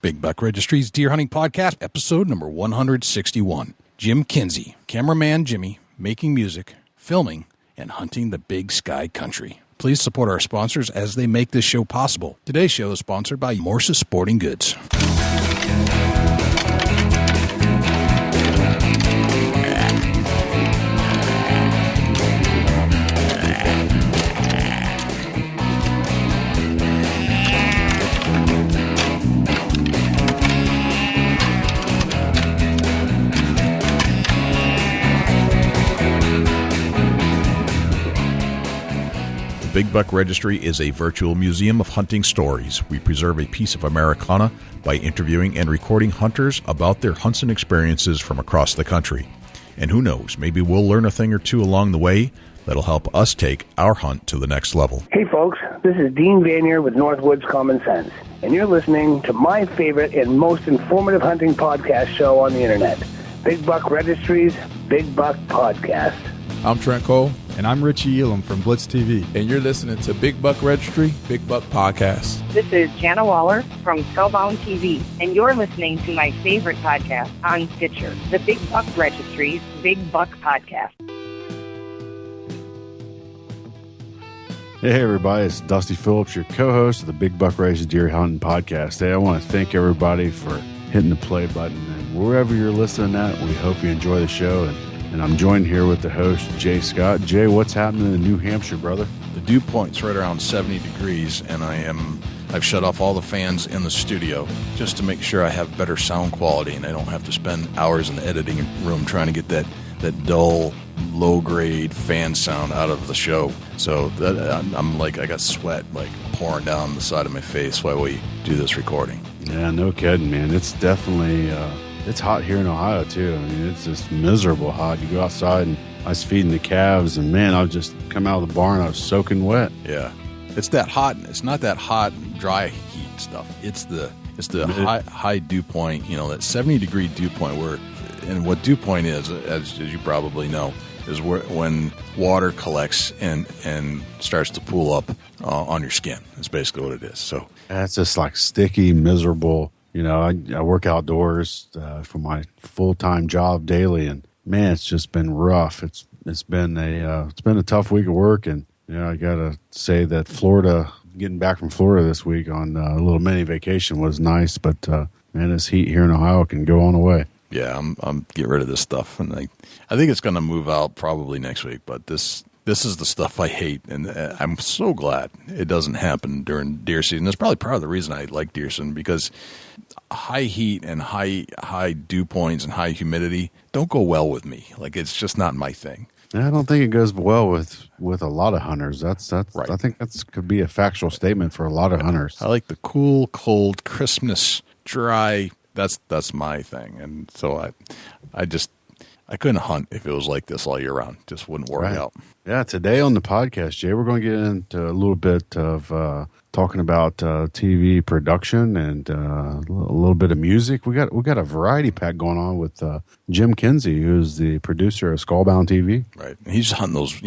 Big Buck Registry's Deer Hunting Podcast, episode number 161. Jim Kinsey, cameraman Jimmy, making music, filming, and hunting the big sky country. Please support our sponsors as they make this show possible. Today's show is sponsored by Morse's Sporting Goods. Big Buck Registry is a virtual museum of hunting stories. We preserve a piece of Americana by interviewing and recording hunters about their hunts and experiences from across the country. And who knows, maybe we'll learn a thing or two along the way that'll help us take our hunt to the next level. Hey folks, this is Dean Vanier with Northwoods Common Sense, and you're listening to my favorite and most informative hunting podcast show on the internet, Big Buck Registry's Big Buck Podcast. I'm Trent Cole. And I'm Richie Elam from Blitz TV. And you're listening to Big Buck Registry, Big Buck Podcast. This is Jana Waller from Spellbound TV, and you're listening to my favorite podcast on Stitcher, the Big Buck Registry's Big Buck Podcast. Hey everybody, it's Dusty Phillips, your co-host of the Big Buck Registry Deer Hunting Podcast. Hey, I want to thank everybody for hitting the play button. And wherever you're listening at, we hope you enjoy the show. And I'm joined here with the host, Jay Scott. Jay, what's happening in New Hampshire, brother? The dew point's right around 70 degrees, and I've shut off all the fans in the studio just to make sure I have better sound quality and I don't have to spend hours in the editing room trying to get that dull, low-grade fan sound out of the show. So I'm like, I got sweat like pouring down the side of my face while we do this recording. Yeah, no kidding, man. It's definitely... It's hot here in Ohio, too. I mean, it's just miserable hot. You go outside, and I was feeding the calves, and, man, I was just come out of the barn, I was soaking wet. Yeah. It's that hot. It's not that hot, dry heat stuff. It's the high dew point, that 70-degree dew point and what dew point is, as you probably know, is when water collects and starts to pool up on your skin. That's basically what it is. So it's just like sticky, miserable. I work outdoors for my full-time job daily, and man, it's just been rough. It's been a tough week of work, and I gotta say that getting back from Florida this week on a little mini vacation was nice, but man, this heat here in Ohio can go on away. Yeah, I'm getting rid of this stuff, and I think it's gonna move out probably next week. But this is the stuff I hate, and I'm so glad it doesn't happen during deer season. That's probably part of the reason I like deer season, because high heat and high dew points and high humidity don't go well with me. Like, it's just not my thing. I don't think it goes well with a lot of hunters. That's right. I think that could be a factual statement for a lot of hunters. I like the cool, cold, crispness, dry. That's my thing, and so I couldn't hunt if it was like this all year round. Just wouldn't work out. Yeah, today on the podcast, Jay, we're going to get into a little bit of talking about TV production and a little bit of music. We got a variety pack going on with Jim Kinsey, who's the producer of Skullbound TV. Right, and he's hunting those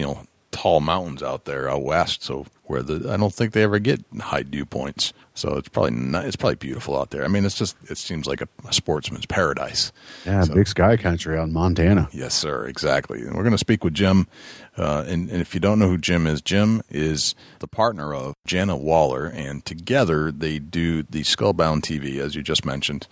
tall mountains out there out west, so where I don't think they ever get high dew points. So it's probably beautiful out there. I mean, it seems like a sportsman's paradise. Yeah, so, big sky country out in Montana. Yes, sir, exactly. And we're going to speak with Jim. And if you don't know who Jim is the partner of Jana Waller, and together they do the Skullbound TV, as you just mentioned.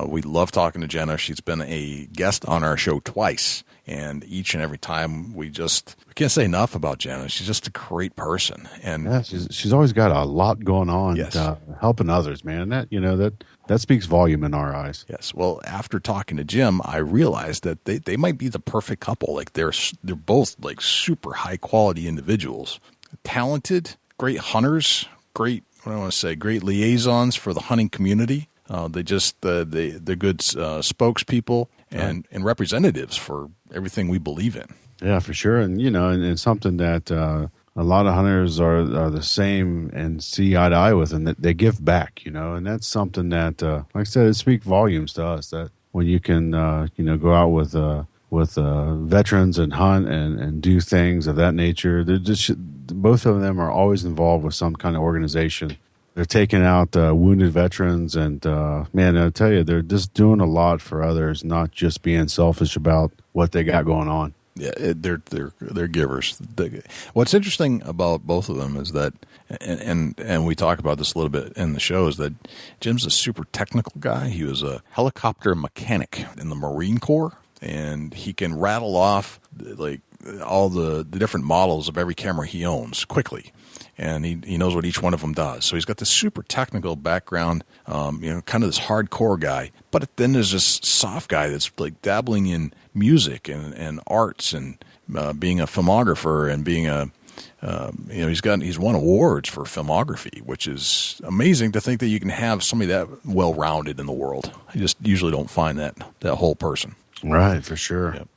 We love talking to Jana. She's been a guest on our show twice, and each and every time we can't say enough about Jana. She's just a great person, and yeah, she's always got a lot going on. Yes. Helping others, man. That speaks volume in our eyes. Yes. Well, after talking to Jim, I realized that they might be the perfect couple. Like, they're both like super high quality individuals, talented, great hunters, great liaisons for the hunting community. They're good spokespeople and representatives for everything we believe in. Yeah, for sure. And, and something that a lot of hunters are the same and see eye to eye with, and that they give back, and that's something that, like I said, it speaks volumes to us, that when you can, go out with veterans and hunt and do things of that nature. They're just, both of them are always involved with some kind of organization They're taking out wounded veterans, and man, I tell you, they're just doing a lot for others, not just being selfish about what they got going on. Yeah, they're givers. What's interesting about both of them is that, and we talk about this a little bit in the show, is that Jim's a super technical guy. He was a helicopter mechanic in the Marine Corps, and he can rattle off like all the different models of every camera he owns quickly. And he knows what each one of them does. So he's got this super technical background, kind of this hardcore guy. But then there's this soft guy that's like dabbling in music and arts and being a filmographer and being he's won awards for filmography, which is amazing to think that you can have somebody that well-rounded in the world. I just usually don't find that whole person. Right, for sure. Yep.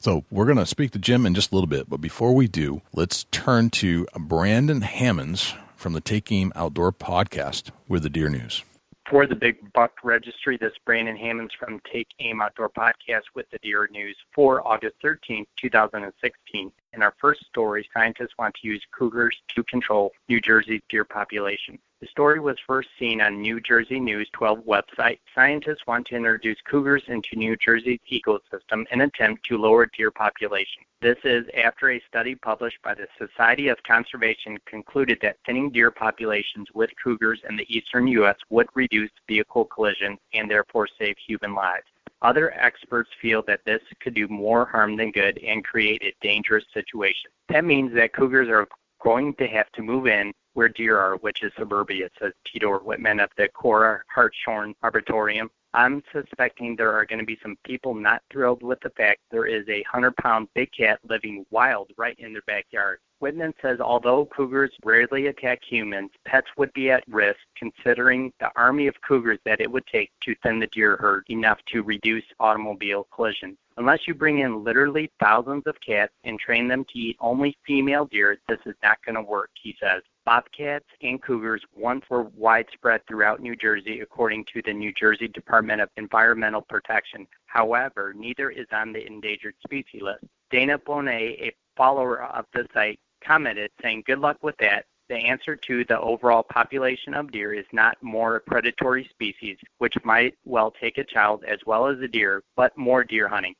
So we're going to speak to Jim in just a little bit, but before we do, let's turn to Brandon Hammonds from the Take Aim Outdoor podcast with the Deer News. For the Big Buck Registry, this is Brandon Hammonds from Take Aim Outdoor podcast with the Deer News for August 13th, 2016. In our first story, scientists want to use cougars to control New Jersey's deer population. The story was first seen on New Jersey News 12 website. Scientists want to introduce cougars into New Jersey's ecosystem in an attempt to lower deer population. This is after a study published by the Society of Conservation concluded that thinning deer populations with cougars in the eastern U.S. would reduce vehicle collisions and therefore save human lives. Other experts feel that this could do more harm than good and create a dangerous situation. That means that cougars are going to have to move in where deer are, which is suburbia, says Tidor Whitman of the Cora Hartshorn Arboretum. I'm suspecting there are going to be some people not thrilled with the fact there is a 100-pound big cat living wild right in their backyard. Whitman says although cougars rarely attack humans, pets would be at risk considering the army of cougars that it would take to thin the deer herd enough to reduce automobile collisions. Unless you bring in literally thousands of cats and train them to eat only female deer, this is not going to work, he says. Bobcats and cougars once were widespread throughout New Jersey, according to the New Jersey Department of Environmental Protection. However, neither is on the endangered species list. Dana Bonet, a follower of the site, commented, saying, "Good luck with that. The answer to the overall population of deer is not more predatory species, which might well take a child as well as a deer, but more deer hunting."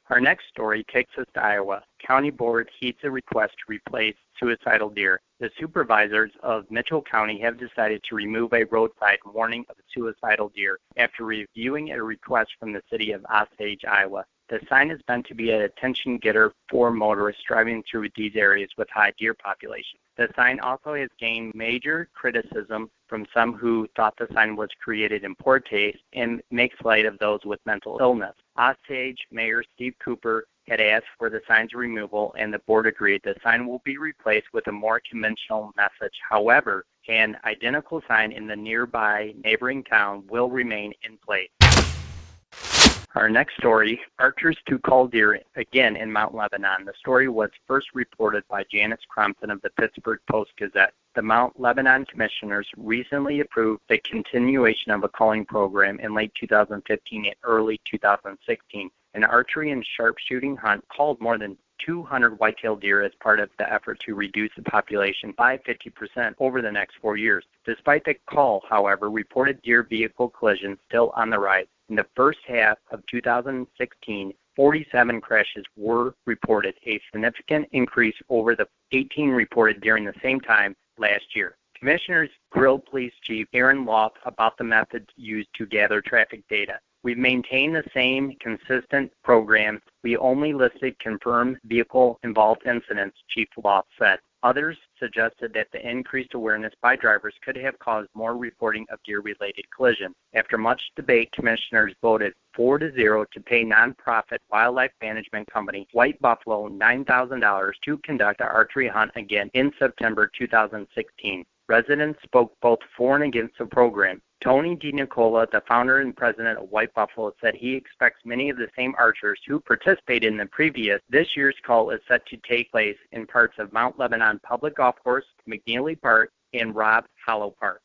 Our next story takes us to Iowa. County Board heeds a request to replace suicidal deer. The supervisors of Mitchell County have decided to remove a roadside warning of suicidal deer after reviewing a request from the city of Osage, Iowa. The sign is meant to be an attention getter for motorists driving through these areas with high deer population. The sign also has gained major criticism from some who thought the sign was created in poor taste and makes light of those with mental illness. Osage Mayor Steve Cooper had asked for the sign's removal, and the board agreed. The sign will be replaced with a more conventional message. However, an identical sign in the nearby neighboring town will remain in place. Our next story, archers to cull deer again in Mount Lebanon. The story was first reported by Janice Crompton of the Pittsburgh Post-Gazette. The Mount Lebanon commissioners recently approved the continuation of a culling program in late 2015 and early 2016. An archery and sharpshooting hunt culled more than 200 white-tailed deer as part of the effort to reduce the population by 50% over the next 4 years. Despite the cull, however, reported deer vehicle collisions still on the rise. In the first half of 2016, 47 crashes were reported, a significant increase over the 18 reported during the same time last year. Commissioners grilled Police Chief Aaron Loft about the methods used to gather traffic data. We've maintained the same consistent program. We only listed confirmed vehicle-involved incidents, Chief Loft said. Others suggested that the increased awareness by drivers could have caused more reporting of deer-related collisions. After much debate, commissioners voted 4-0 to pay nonprofit wildlife management company White Buffalo $9,000 to conduct an archery hunt again in September 2016. Residents spoke both for and against the program. Tony DiNicola, the founder and president of White Buffalo, said he expects many of the same archers who participated in the previous. This year's call is set to take place in parts of Mount Lebanon Public Golf Course, McNeely Park, and Robb Hollow Park.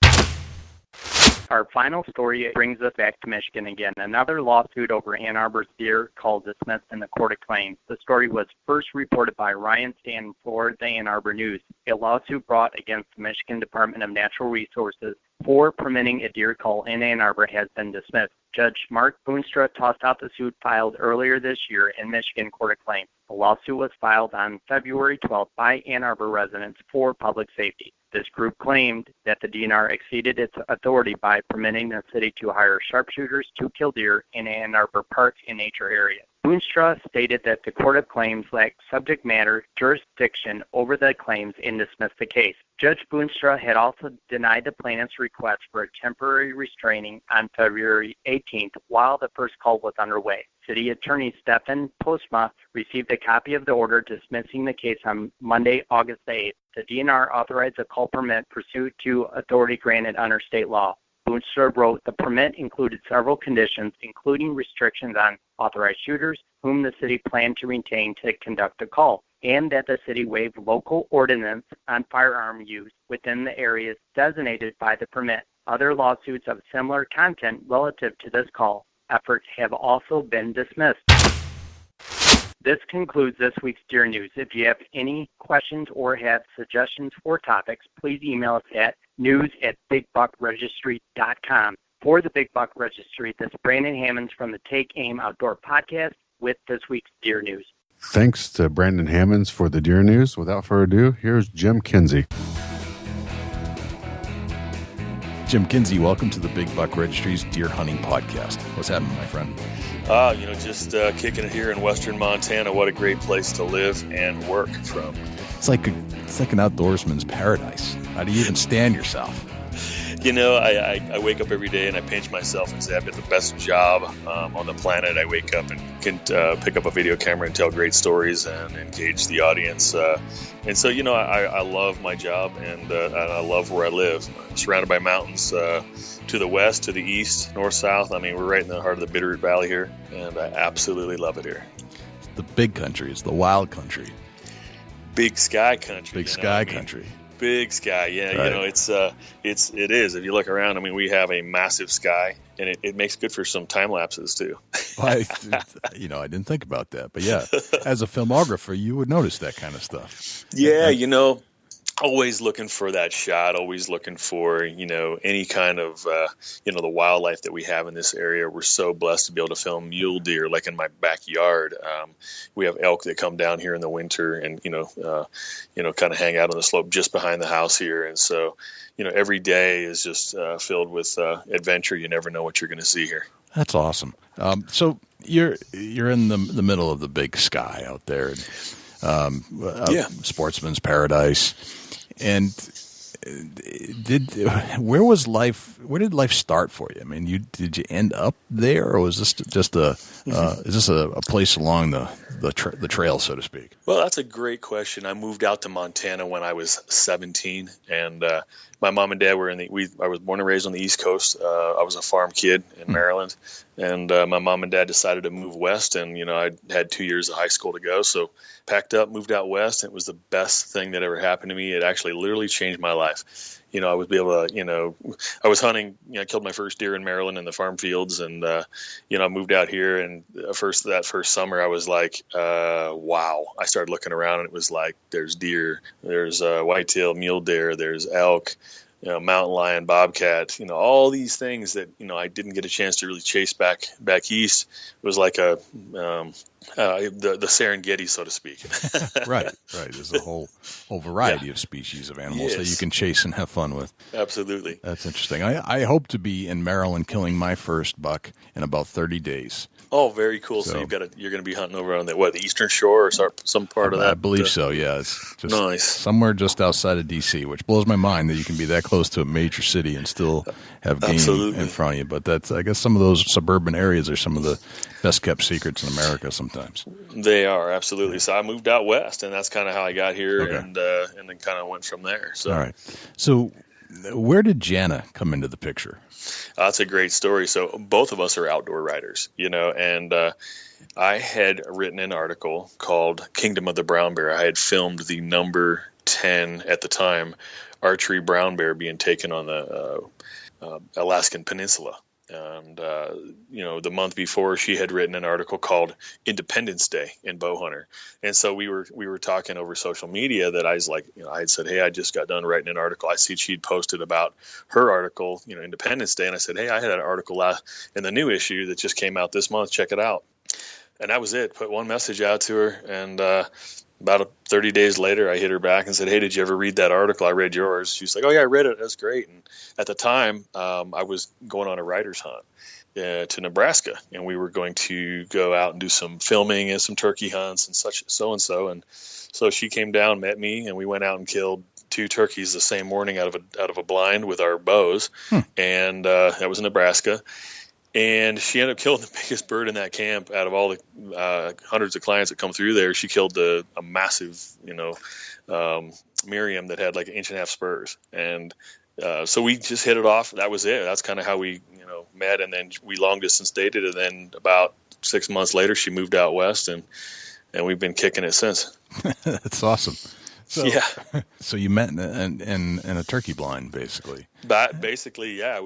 Our final story brings us back to Michigan again. Another lawsuit over Ann Arbor's deer call dismissed in the Court of Claims. The story was first reported by Ryan Stanton for the Ann Arbor News. A lawsuit brought against the Michigan Department of Natural Resources for permitting a deer call in Ann Arbor has been dismissed. Judge Mark Boonstra tossed out the suit filed earlier this year in Michigan Court of Claims. The lawsuit was filed on February 12th by Ann Arbor residents for public safety. This group claimed that the DNR exceeded its authority by permitting the city to hire sharpshooters to kill deer in Ann Arbor parks and nature areas. Boonstra stated that the Court of Claims lacked subject matter jurisdiction over the claims and dismissed the case. Judge Boonstra had also denied the plaintiff's request for a temporary restraining on February 18th while the first call was underway. City Attorney Stefan Postma received a copy of the order dismissing the case on Monday, August 8th. The DNR authorized a call permit pursuant to authority granted under state law. Boonstra wrote the permit included several conditions, including restrictions on authorized shooters, whom the city planned to retain to conduct a call, and that the city waive local ordinance on firearm use within the areas designated by the permit. Other lawsuits of similar content relative to this call efforts have also been dismissed. This concludes this week's Deer News. If you have any questions or have suggestions for topics, please email us at news@bigbuckregistry.com. For the Big Buck Registry, this is Brandon Hammonds from the Take Aim Outdoor Podcast with this week's Deer News. Thanks to Brandon Hammonds for the Deer News. Without further ado, here's Jim Kinsey. Jim Kinsey, welcome to the Big Buck Registry's Deer Hunting Podcast. What's happening, my friend? Just kicking it here in western Montana. What a great place to live and work from. It's like an outdoorsman's paradise. How do you even stand yourself? I wake up every day and I pinch myself and say I've got the best job on the planet. I wake up and can pick up a video camera and tell great stories and engage the audience. I love my job and I love where I live. I'm surrounded by mountains to the west, to the east, north, south. I mean, we're right in the heart of the Bitterroot Valley here, and I absolutely love it here. It's the big country. It's the wild country. Big sky country. Big sky country. Big sky, yeah. Right. It is. If you look around, I mean, we have a massive sky, and it makes good for some time lapses too. I didn't think about that, but yeah, as a filmographer, you would notice that kind of stuff. Yeah, always looking for that shot, always looking for, any kind of, the wildlife that we have in this area. We're so blessed to be able to film mule deer, like in my backyard. We have elk that come down here in the winter and, kind of hang out on the slope just behind the house here. And so, every day is just filled with adventure. You never know what you're going to see here. That's awesome. So you're in the middle of the big sky out there. Sportsman's paradise. And where did life start for you? I mean, did you end up there, or was this just is this a place along the trail, so to speak? Well, that's a great question. I moved out to Montana when I was 17, and my mom and dad were I was born and raised on the East Coast. I was a farm kid in Maryland, and my mom and dad decided to move west, and I had 2 years of high school to go, so packed up, moved out west, and it was the best thing that ever happened to me. It actually literally changed my life. I was able to, I was hunting, I killed my first deer in Maryland in the farm fields, and, I moved out here, and that first summer I was like, wow. I started looking around, and it was like, there's deer, there's whitetail, mule deer, there's elk, mountain lion, bobcat, all these things that, I didn't get a chance to really chase back east. It was like the Serengeti, so to speak. Right. There's a whole variety of species of animals that you can chase and have fun with. Absolutely. That's interesting. I hope to be in Maryland killing my first buck in about 30 days. Oh, very cool. So you're going to be hunting over on the Eastern Shore or some part of that? I believe so, yeah. It's just nice. Somewhere just outside of D.C., which blows my mind that you can be that close to a major city and still have game in front of you. But I guess some of those suburban areas are some of the best kept secrets in America sometimes. They are, absolutely. So I moved out west, and that's kind of how I got here, and then kind of went from there. So. All right. So where did Jana come into the picture? That's a great story. So both of us are outdoor writers, and I had written an article called Kingdom of the Brown Bear. I had filmed the number 10 at the time archery brown bear being taken on the Alaskan Peninsula. And, the month before, she had written an article called Independence Day in Bowhunter. And so we were talking over social media that I was like, I had said, hey, I just got done writing an article. I see she'd posted about her article, Independence Day. And I said, hey, I had an article in the new issue that just came out this month. Check it out. And that was it. Put one message out to her. And about 30 days later, I hit her back and said, hey, did you ever read that article? I read yours. She was like, oh, yeah, I read it. That's great. And at the time, I was going on a writer's hunt to Nebraska, and we were going to go out and do some filming and some turkey hunts and such, so-and-so. And so she came down, met me, and we went out and killed 2 turkeys the same morning out of a blind with our bows. And that was in Nebraska. And she ended up killing the biggest bird in that camp out of all the hundreds of clients that come through there. She killed a massive, Miriam that had like 1.5 inch spurs. And so we just hit it off. That was it. That's kind of how we, met. And then we long distance dated. And then about 6 months later, she moved out west, and we've been kicking it since. That's awesome. So, yeah. So you met in a turkey blind, basically. But basically, yeah.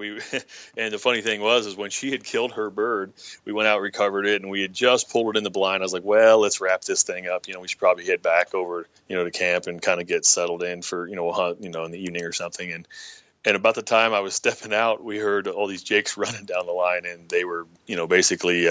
And the funny thing was when she had killed her bird, we went out, recovered it, and we had just pulled it in the blind. I was like, well, let's wrap this thing up. We should probably head back over, to camp and kind of get settled in for, a hunt, in the evening or something. And about the time I was stepping out, we heard all these jakes running down the line, and they were, basically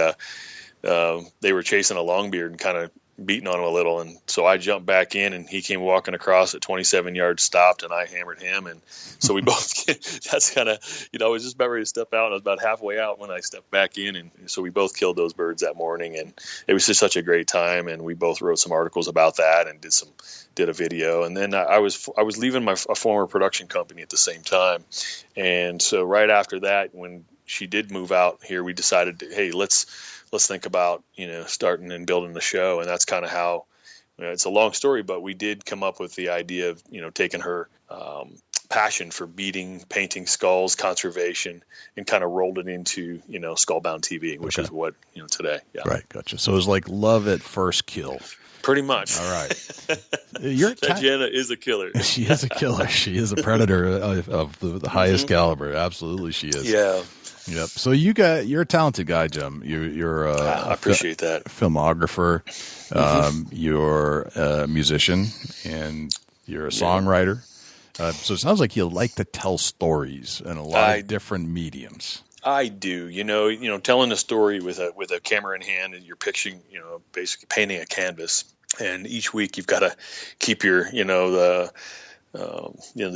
they were chasing a longbeard and kind of beating on him a little. And so I jumped back in, and he came walking across at 27 yards, stopped, and I hammered him. And so we both, that's kind of, I was just about ready to step out. And I was about halfway out when I stepped back in. And so we both killed those birds that morning, and it was just such a great time. And we both wrote some articles about that and did a video. And then I was leaving a former production company at the same time. And so right after that, when she did move out here, we decided, hey, let's think about, starting and building the show. And that's kind of how, it's a long story, but we did come up with the idea of, taking her passion for painting skulls, conservation, and kind of rolled it into, Skullbound TV, which is what, today. Yeah. Right. Gotcha. So it was like love at first kill. Pretty much. All right. Jana is a killer. She is a killer. She is a predator of the highest caliber. Absolutely, she is. Yeah. Yep. So you're a talented guy, Jim. You're I appreciate that. Filmographer. You're a musician, and you're a songwriter. So it sounds like you like to tell stories in a lot of different mediums. I do. Telling a story with a camera in hand, and you're picturing, basically painting a canvas. And each week you've got to keep your, the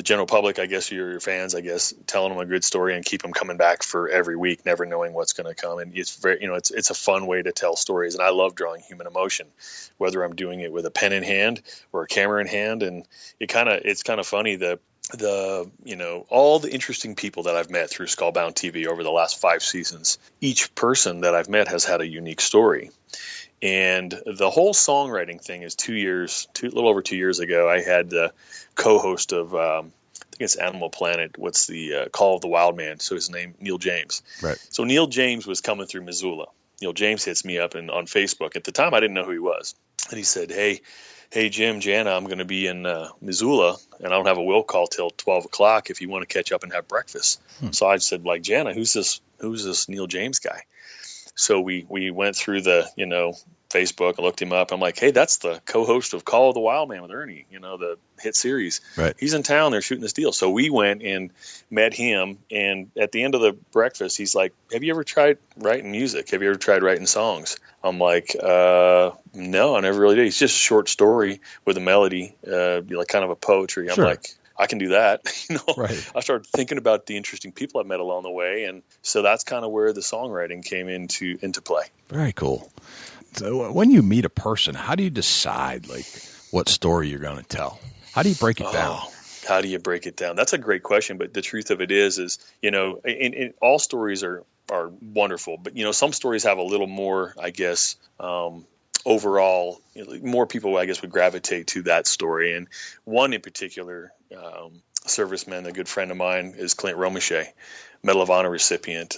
general public, I guess, your fans, I guess, telling them a good story and keep them coming back for every week, never knowing what's going to come. And it's very, it's a fun way to tell stories. And I love drawing human emotion, whether I'm doing it with a pen in hand or a camera in hand. And it's kind of funny all the interesting people that I've met through Skullbound TV over the last 5 seasons. Each person that I've met has had a unique story. And the whole songwriting thing is a little over 2 years ago. I had the co-host of, I think it's Animal Planet. What's the Call of the Wild Man? So his name, Neil James. Right. So Neil James was coming through Missoula. Neil James hits me up on Facebook. At the time, I didn't know who he was. And he said, hey, Jim, Jana, I'm going to be in Missoula, and I don't have a will call till 12 o'clock if you want to catch up and have breakfast. So I said, Jana, who's this Neil James guy? So we went through the, Facebook and looked him up. I'm like, hey, that's the co-host of Call of the Wild Man with Ernie, the hit series. Right. He's in town. They're shooting this deal. So we went and met him. And at the end of the breakfast, he's like, have you ever tried writing music? Have you ever tried writing songs? I'm like, no, I never really did. It's just a short story with a melody, like kind of a poetry. I'm like, I can do that. Right. I started thinking about the interesting people I've met along the way. And so that's kind of where the songwriting came into play. Very cool. So when you meet a person, how do you decide what story you're going to tell? How do you break it down? How do you break it down? That's a great question. But the truth of it is in all stories are wonderful. But, some stories have a little more, I guess, overall, more people, I guess, would gravitate to that story. And one in particular, serviceman, a good friend of mine, is Clint Romeshay, Medal of Honor recipient.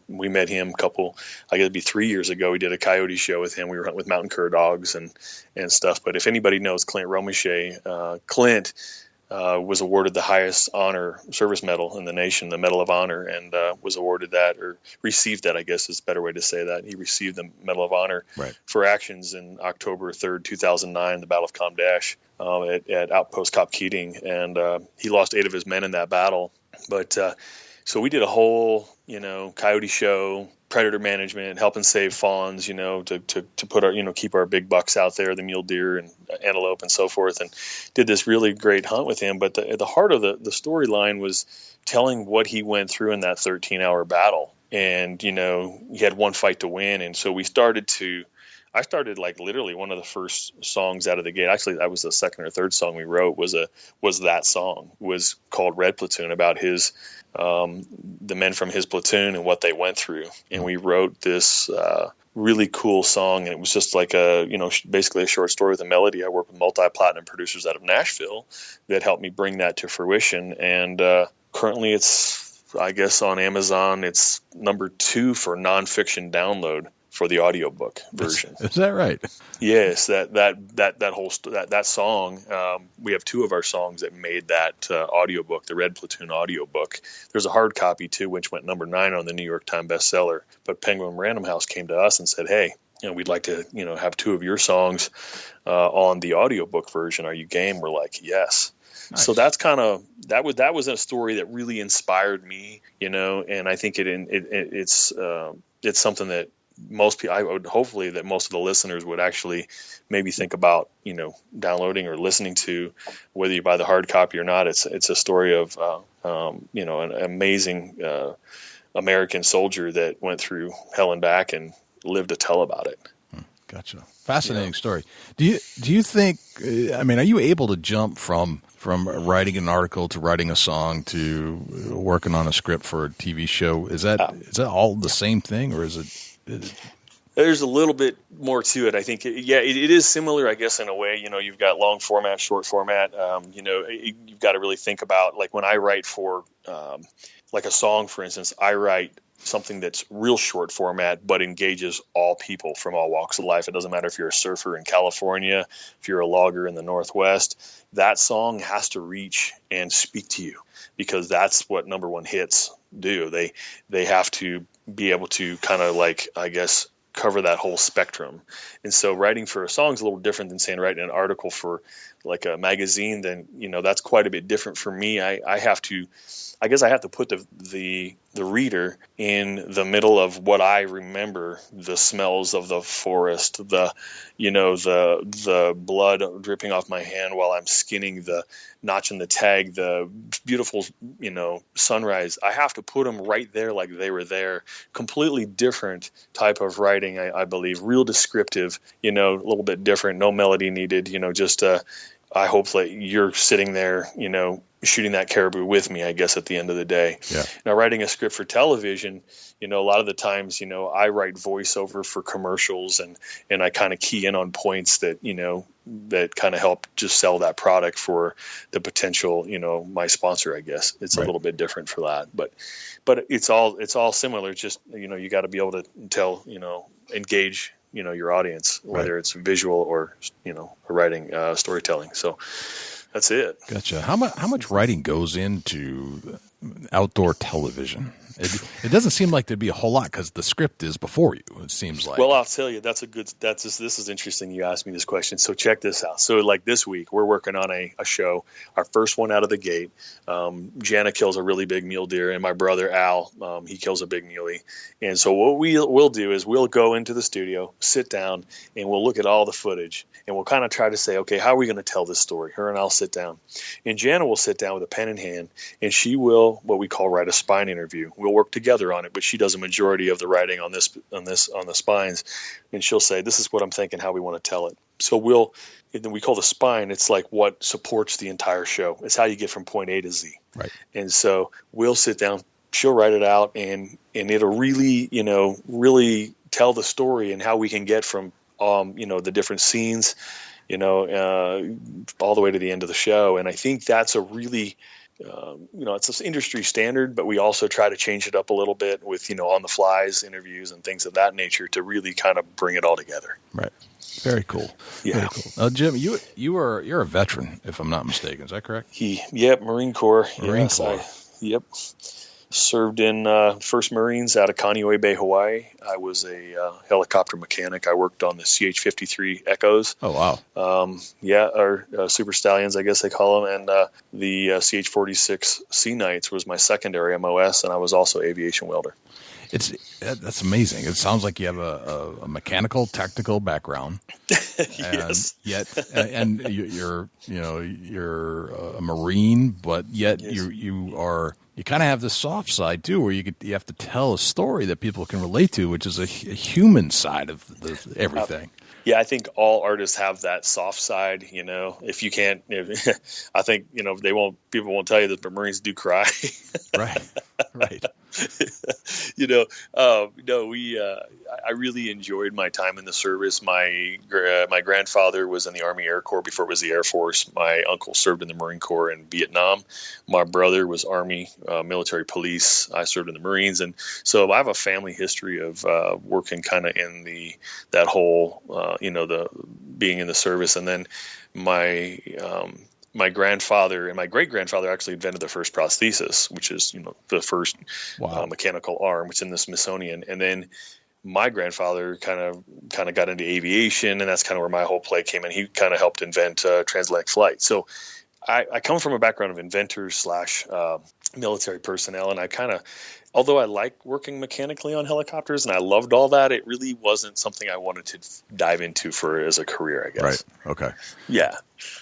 We met him it'd be 3 years ago. We did a coyote show with him. We were hunting with mountain cur dogs and stuff. But if anybody knows Clint Romeshay, Clint was awarded the highest honor, service medal in the nation, the Medal of Honor, and was awarded that, or received that, I guess is a better way to say that. He received the Medal of Honor for actions in October 3rd, 2009, the Battle of Kamdash at Outpost Cop Keating, and he lost 8 of his men in that battle. But so we did a whole, coyote show, predator management, helping save fawns, to put our, keep our big bucks out there, the mule deer and antelope and so forth, and did this really great hunt with him. But the heart of the storyline was telling what he went through in that 13-hour battle. And, he had one fight to win. And so I started like literally one of the first songs out of the gate. Actually, that was the second or third song we wrote was that song, was called Red Platoon, about his, the men from his platoon and what they went through. And we wrote this really cool song, and it was just like basically a short story with a melody. I work with multi-platinum producers out of Nashville that helped me bring that to fruition. And currently it's, I guess, on Amazon, it's number 2 for nonfiction download for the audiobook version. Is that right? Yes, that song. We have 2 of our songs that made that audiobook, the Red Platoon audiobook. There's a hard copy too, which went number 9 on the New York Times bestseller. But Penguin Random House came to us and said, "Hey, we'd like to, have 2 of your songs on the audiobook version. Are you game?" We're like, "Yes." Nice. So that's kind of that was a story that really inspired me, and I think it's something that most people, I would hopefully that most of the listeners would actually maybe think about, downloading or listening to, whether you buy the hard copy or not. It's a story of, an amazing American soldier that went through hell and back and lived to tell about it. Gotcha. Fascinating story. Do you think, are you able to jump from writing an article to writing a song to working on a script for a TV show? Is that all the same thing, or is it? There's a little bit more to it. I think, it is similar, I guess, in a way. You've got long format, short format. You've got to really think about, like, when I write for, like a song, for instance, I write something that's real short format, but engages all people from all walks of life. It doesn't matter if you're a surfer in California, if you're a logger in the Northwest. That song has to reach and speak to you, because that's what number 1 hits do. They have to be able to kind of, like, I guess, cover that whole spectrum. And so writing for a song is a little different than, saying, writing an article for like a magazine. Then, that's quite a bit different for me. I have to put the reader in the middle of what I remember, the smells of the forest, the blood dripping off my hand while I'm skinning the notch in the tag, the beautiful, sunrise. I have to put them right there like they were there. Completely different type of writing, I believe. Real descriptive, a little bit different. No melody needed, I hope that you're sitting there, shooting that caribou with me, I guess, at the end of the day. Yeah. Now, writing a script for television, a lot of the times, I write voiceover for commercials, and I kind of key in on points that, that kind of help just sell that product for the potential, my sponsor, I guess. It's a little bit different for that, but it's all similar. Just, you got to be able to tell, engage, your audience, whether it's visual or, writing, storytelling. So that's it. Gotcha. How much writing goes into outdoor television? It doesn't seem like there'd be a whole lot, because the script is before you, it seems like. Well, I'll tell you, this is interesting you asked me this question. So check this out. So like this week, we're working on a show, our first one out of the gate. Jana kills a really big mule deer, and my brother Al, he kills a big muley. And so what we'll do is we'll go into the studio, sit down, and we'll look at all the footage, and we'll kind of try to say, okay, how are we going to tell this story? Her and I'll sit down. And Jana will sit down with a pen in hand, and she will, what we call, write a spine interview. We'll work together on it, but she does a majority of the writing on the spines, and she'll say, this is what I'm thinking, how we want to tell it. So then we call the spine, it's like what supports the entire show. It's how you get from point A to Z. Right. And so we'll sit down, she'll write it out, and it'll really, really tell the story and how we can get from, the different scenes, all the way to the end of the show. And I think that's a really it's an industry standard, but we also try to change it up a little bit with, on the flies interviews and things of that nature to really kind of bring it all together. Right. Very cool. Yeah. Very cool. Now, Jim, you're a veteran, if I'm not mistaken. Is that correct? Marine Corps. Marine Corps. Yep. Served in 1st Marines out of Kaneohe Bay, Hawaii. I was a helicopter mechanic. I worked on the CH-53 Echoes. Oh, wow. Or Super Stallions, I guess they call them. And the CH-46 Sea Knights was my secondary MOS, and I was also aviation welder. That's amazing. It sounds like you have a mechanical, technical background. Yes. And you're a Marine, but yet yes. you kind of have this soft side too, where you have to tell a story that people can relate to, which is a human side of everything. Yeah, I think all artists have that soft side. If you can't, I think people won't tell you that, but Marines do cry. Right. I really enjoyed my time in the service. My grandfather was in the Army Air Corps before it was the Air Force. My uncle served in the Marine Corps in Vietnam. My brother was Army military police. I served in the Marines, and so I have a family history of working kind of in that whole the being in the service. And then my grandfather and my great-grandfather actually invented the first prosthesis, which is, the first mechanical arm, which is in the Smithsonian. And then my grandfather kind of got into aviation, and that's kind of where my whole play came in. He kind of helped invent transatlantic flight. So I come from a background of inventors / military personnel, and I kind of, although I like working mechanically on helicopters and I loved all that, it really wasn't something I wanted to dive into as a career, I guess. Right. Okay. Yeah.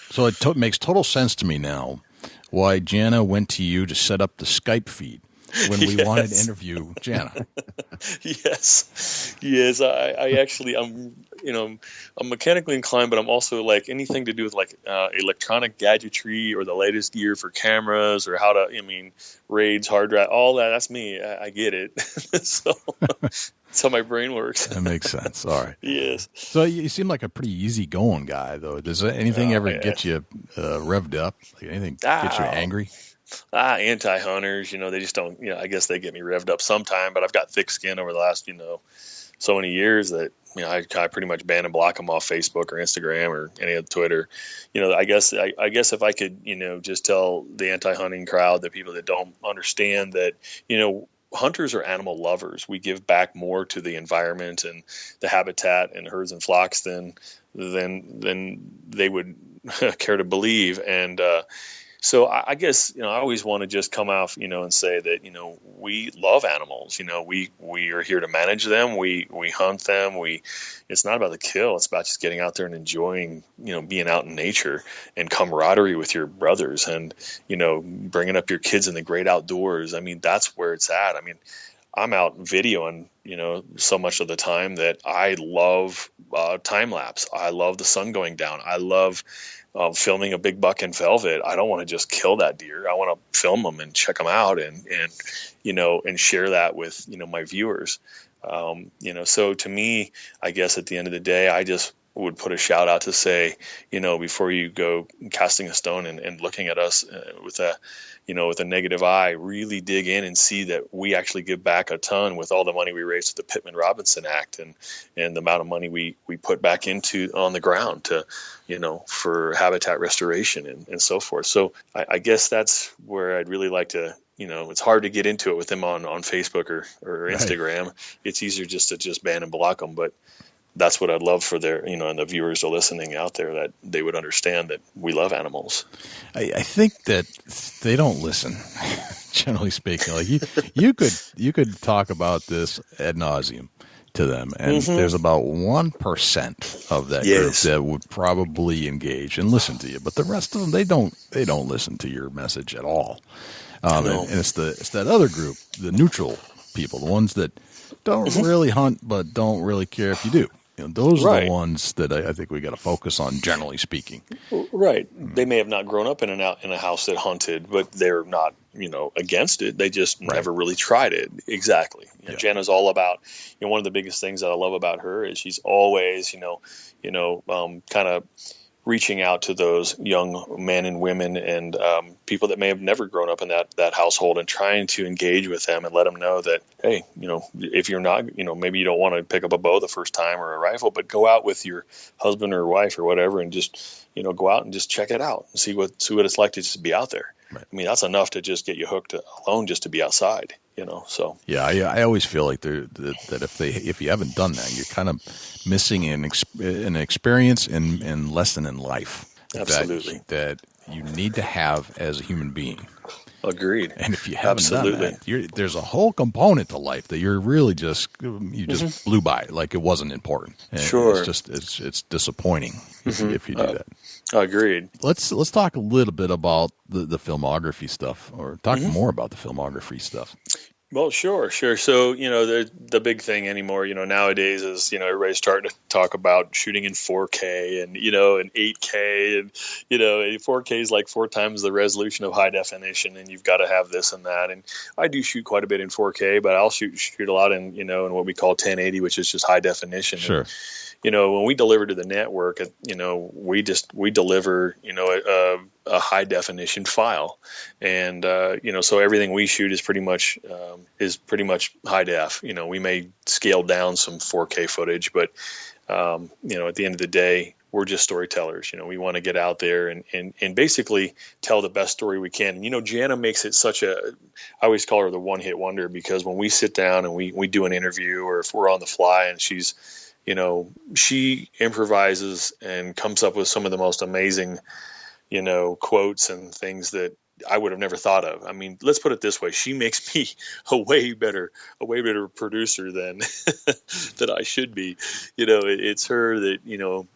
So it makes total sense to me now why Jana went to you to set up the Skype feed when we wanted to interview Jana. Yes. I actually, I'm mechanically inclined, but I'm also like anything to do with like electronic gadgetry or the latest gear for cameras or how to, RAIDs, hard drive, all that. That's me. I get it. So that's how my brain works. That makes sense. All right. Yes. So you seem like a pretty easygoing guy, though. Does anything ever get you revved up? Like anything get you angry? Anti-hunters, they just don't, I guess they get me revved up sometime, but I've got thick skin over the last, so many years that, I pretty much ban and block them off Facebook or Instagram or any of Twitter. I guess if I could, just tell the anti-hunting crowd, the people that don't understand that, hunters are animal lovers. We give back more to the environment and the habitat and herds and flocks than they would care to believe. And, so I guess, I always want to just come out, and say that, we love animals, we are here to manage them. We hunt them. It's not about the kill. It's about just getting out there and enjoying, being out in nature and camaraderie with your brothers and, bringing up your kids in the great outdoors. That's where it's at. I'm out videoing, so much of the time that I love time lapse. I love the sun going down. I love filming a big buck in velvet. I don't want to just kill that deer. I want to film them and check them out and share that with, my viewers. So to me, I guess at the end of the day, I just would put a shout out to say, before you go casting a stone and looking at us with a negative eye, really dig in and see that we actually give back a ton with all the money we raised with the Pittman-Robertson Act and the amount of money we put back into on the ground to, for habitat restoration and so forth. So I guess that's where I'd really like to, it's hard to get into it with them on Facebook or Instagram. Right. It's easier just to ban and block them, but that's what I'd love for their, and the viewers are listening out there, that they would understand that we love animals. I think that they don't listen, generally speaking. Like you could talk about this ad nauseum to them, and there's about 1% of that group that would probably engage and listen to you, but the rest of them, they don't listen to your message at all. And it's that other group, the neutral people, the ones that don't really hunt but don't really care if you do. Those are the ones that I think we got to focus on, generally speaking. Right. They may have not grown up in a house that hunted, but they're not, against it. They just never really tried it. Exactly. Jana's all about, one of the biggest things that I love about her is she's always, kind of reaching out to those young men and women and people that may have never grown up in that household and trying to engage with them and let them know that, hey, if you're not, maybe you don't want to pick up a bow the first time or a rifle, but go out with your husband or wife or whatever and just, go out and just check it out and see what it's like to just be out there. Right. I mean, that's enough to just get you hooked alone just to be outside, so. Yeah, I always feel like that if you haven't done that, you're kind of missing an experience and lesson in life. Absolutely. That you need to have as a human being. Agreed. And if you haven't done that, there's a whole component to life that you're really just blew by, like it wasn't important. And sure. It's disappointing if you do that. Agreed. Let's talk a little bit about the filmography stuff, or talk more about the filmography stuff. Well, sure. So, the big thing anymore, nowadays is, everybody's starting to talk about shooting in 4K and, and 8K and, 4K is like 4 times the resolution of high definition and you've got to have this and that. And I do shoot quite a bit in 4K, but I'll shoot a lot in, in what we call 1080, which is just high definition. Sure. And, when we deliver to the network, we deliver, a high definition file. And, so everything we shoot is pretty much high def. We may scale down some 4K footage, but, at the end of the day, we're just storytellers. We want to get out there and basically tell the best story we can. And, Jana makes it I always call her the one hit wonder, because when we sit down and we do an interview, or if we're on the fly and she's, she improvises and comes up with some of the most amazing, quotes and things that I would have never thought of. I mean, let's put it this way. She makes me a way better producer than that I should be. It's her that,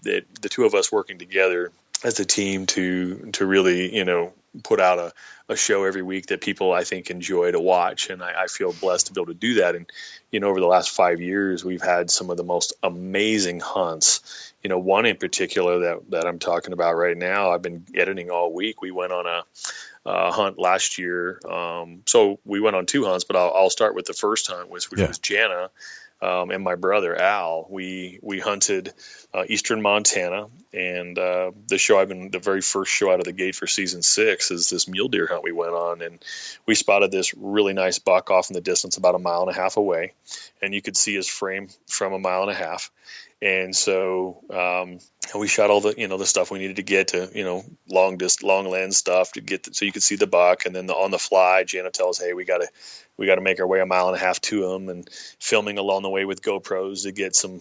that the two of us working together as a team to really, put out a show every week that people, I think, enjoy to watch. And I feel blessed to be able to do that. And, over the last 5 years, we've had some of the most amazing hunts. One in particular that I'm talking about right now, I've been editing all week. We went on a hunt last year. So we went on 2 hunts, but I'll start with the first hunt, which was Jana and my brother Al. We hunted eastern Montana, and the very first show out of the gate for season 6 is this mule deer hunt we went on, and we spotted this really nice buck off in the distance about 1.5 miles away, and you could see his frame from 1.5 miles. And so we shot all the the stuff we needed to get to long lens stuff to get so you could see the buck, and then on the fly, Jana tells, hey, we got to make our way 1.5 miles to him, and filming along the way with GoPros to get some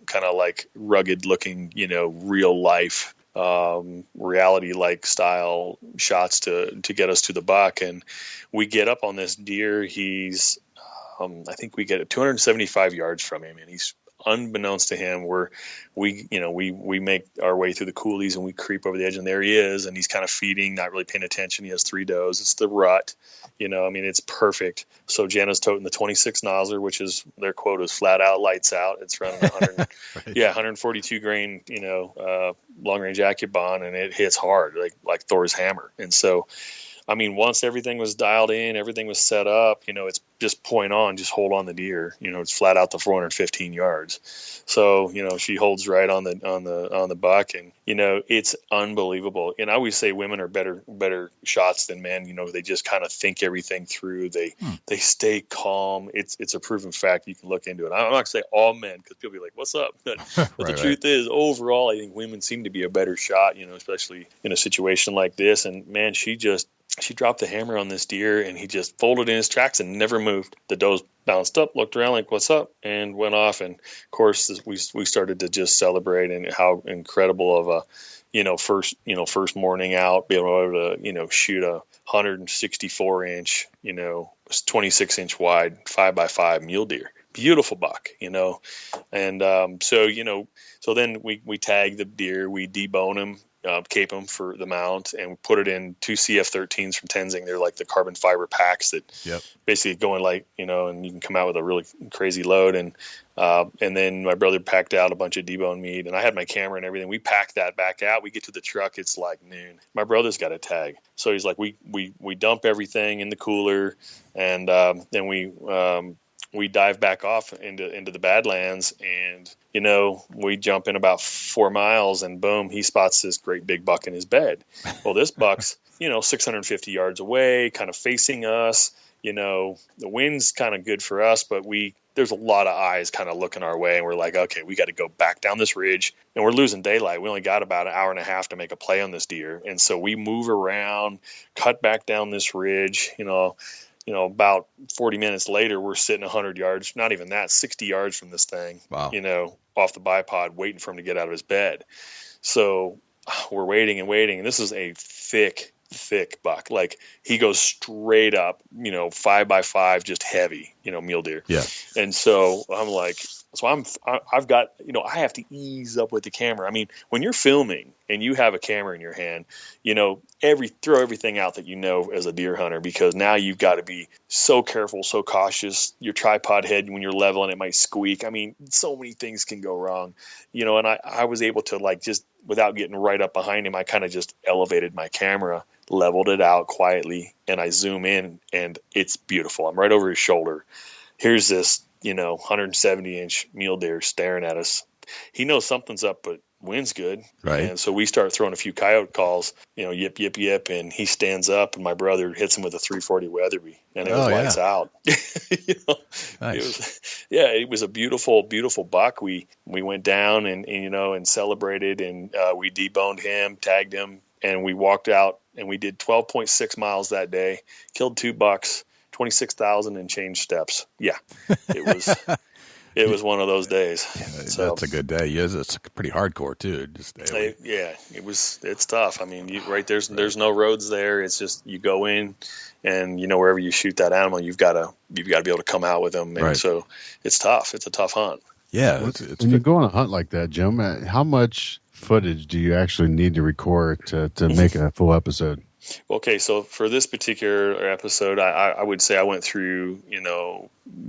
kind of like rugged looking real life reality like style shots to get us to the buck. And we get up on this deer. He's I think we get 275 yards from him, and he's, unbeknownst to him, we make our way through the coulees and we creep over the edge, and there he is, and he's kind of feeding, not really paying attention. He has 3 does. It's the rut, it's perfect. So Jana's toting the 26 Nosler, which is, their quote is flat out, lights out. It's running 100, right. 142 grain, long range AccuBond, and it hits hard, like Thor's hammer. And so, once everything was dialed in, everything was set up, it's just point on, just hold on the deer, it's flat out to 415 yards. So, she holds right on the buck, and, it's unbelievable. And I always say women are better shots than men. They just kind of think everything through. They stay calm. It's a proven fact. You can look into it. I'm not going to say all men, because people be like, what's up? But the truth is, overall, I think women seem to be a better shot, especially in a situation like this. And man, she dropped the hammer on this deer, and he just folded in his tracks and never moved. The does bounced up, looked around like, what's up, and went off. And of course, we started to just celebrate, and how incredible of a, first morning out, being able to, shoot a 164-inch, 26-inch wide 5x5 mule deer. Beautiful buck, and so then we tag the deer, we debone him, cape them for the mount, and put it in 2 CF13s from Tenzing. They're like the carbon fiber packs that basically go in and you can come out with a really crazy load. And then my brother packed out a bunch of debone meat, and I had my camera and everything. We packed that back out. We get to the truck, it's like noon. My brother's got a tag. So he's like, we dump everything in the cooler, and then we dive back off into the Badlands, and we jump in about 4 miles, and boom, he spots this great big buck in his bed. Well, this buck's 650 yards away, kind of facing us. The wind's kind of good for us, but there's a lot of eyes kind of looking our way, and we're like, okay, we got to go back down this ridge, and we're losing daylight. We only got about an hour and a half to make a play on this deer, and so we move around, cut back down this ridge. About 40 minutes later, we're sitting 100 yards, not even that, 60 yards from this thing. Wow. Off the bipod, waiting for him to get out of his bed. So we're waiting and waiting, and this is a thick buck. Like, he goes straight up, 5x5, just heavy, mule deer. Yeah. And so I'm like, I've got, I have to ease up with the camera. I mean, when you're filming and you have a camera in your hand, throw everything out that as a deer hunter, because now you've got to be so careful, so cautious. Your tripod head, when you're leveling, it might squeak. I mean, so many things can go wrong, and I was able to, just without getting right up behind him, I kind of just elevated my camera, leveled it out quietly, and I zoom in, and it's beautiful. I'm right over his shoulder. Here's this 170-inch mule deer staring at us. He knows something's up, but wind's good. Right. And so we start throwing a few coyote calls, yip, yip, yip. And he stands up, and my brother hits him with a 340 Weatherby, and it was lights out. Nice. It was a beautiful, beautiful buck. We went down and celebrated, and we deboned him, tagged him, and we walked out, and we did 12.6 miles that day, killed 2 bucks, 26,000 and change steps. Yeah, it was one of those days. Yeah, so, that's a good day. Yes, it's pretty hardcore too. It's tough. I mean, there's no roads there. It's just, you go in, and wherever you shoot that animal, you've got to be able to come out with them. And so it's tough. It's a tough hunt. Yeah. When you go on a hunt like that, Jim, how much footage do you actually need to record to make a full episode? Okay, so for this particular episode, I would say I went through,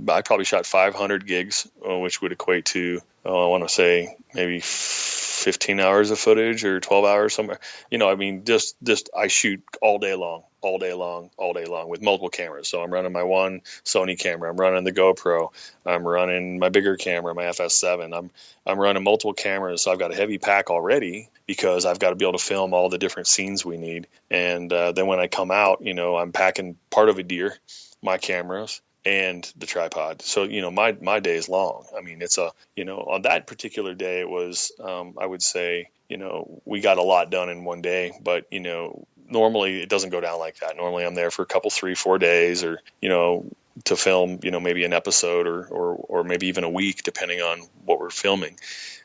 I probably shot 500 gigs, which would equate to, I want to say maybe 15 hours of footage or 12 hours somewhere. Just I shoot all day long with multiple cameras. So I'm running my one Sony camera, I'm running the GoPro, I'm running my bigger camera, my FS7. I'm running multiple cameras, so I've got a heavy pack already, because I've got to be able to film all the different scenes we need. And then when I come out, I'm packing part of a deer, my cameras, and the tripod. So, my day is long. I mean, it's on that particular day, it was, I would say, we got a lot done in one day, but, normally it doesn't go down like that. Normally I'm there for a couple, 3-4 days, or, to film, maybe an episode or maybe even a week, depending on what we're filming.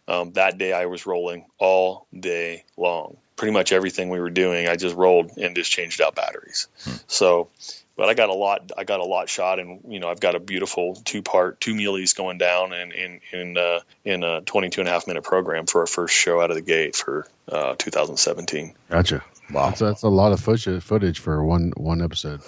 That day I was rolling all day long. Pretty much everything we were doing, I just rolled and just changed out batteries. So, but I got a lot shot, and I've got a beautiful 2 muleys going down in a 22 and a half minute program for our first show out of the gate for 2017. Gotcha. Wow, that's a lot of footage for one episode.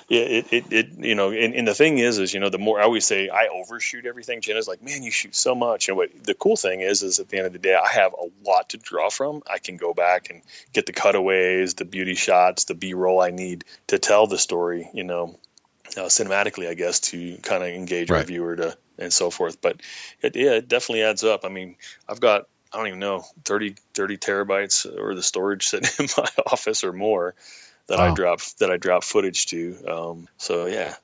Yeah, and the thing is, the more I always say, I overshoot everything. Jenna's like, man, you shoot so much. And the cool thing is at the end of the day, I have a lot to draw from. I can go back and get the cutaways, the beauty shots, the B-roll I need to tell the story, cinematically, I guess, to kind of engage our viewer and so forth. But it definitely adds up. I mean, I've got, I don't even know, 30 terabytes or the storage sitting in my office or more that I drop footage to. So yeah.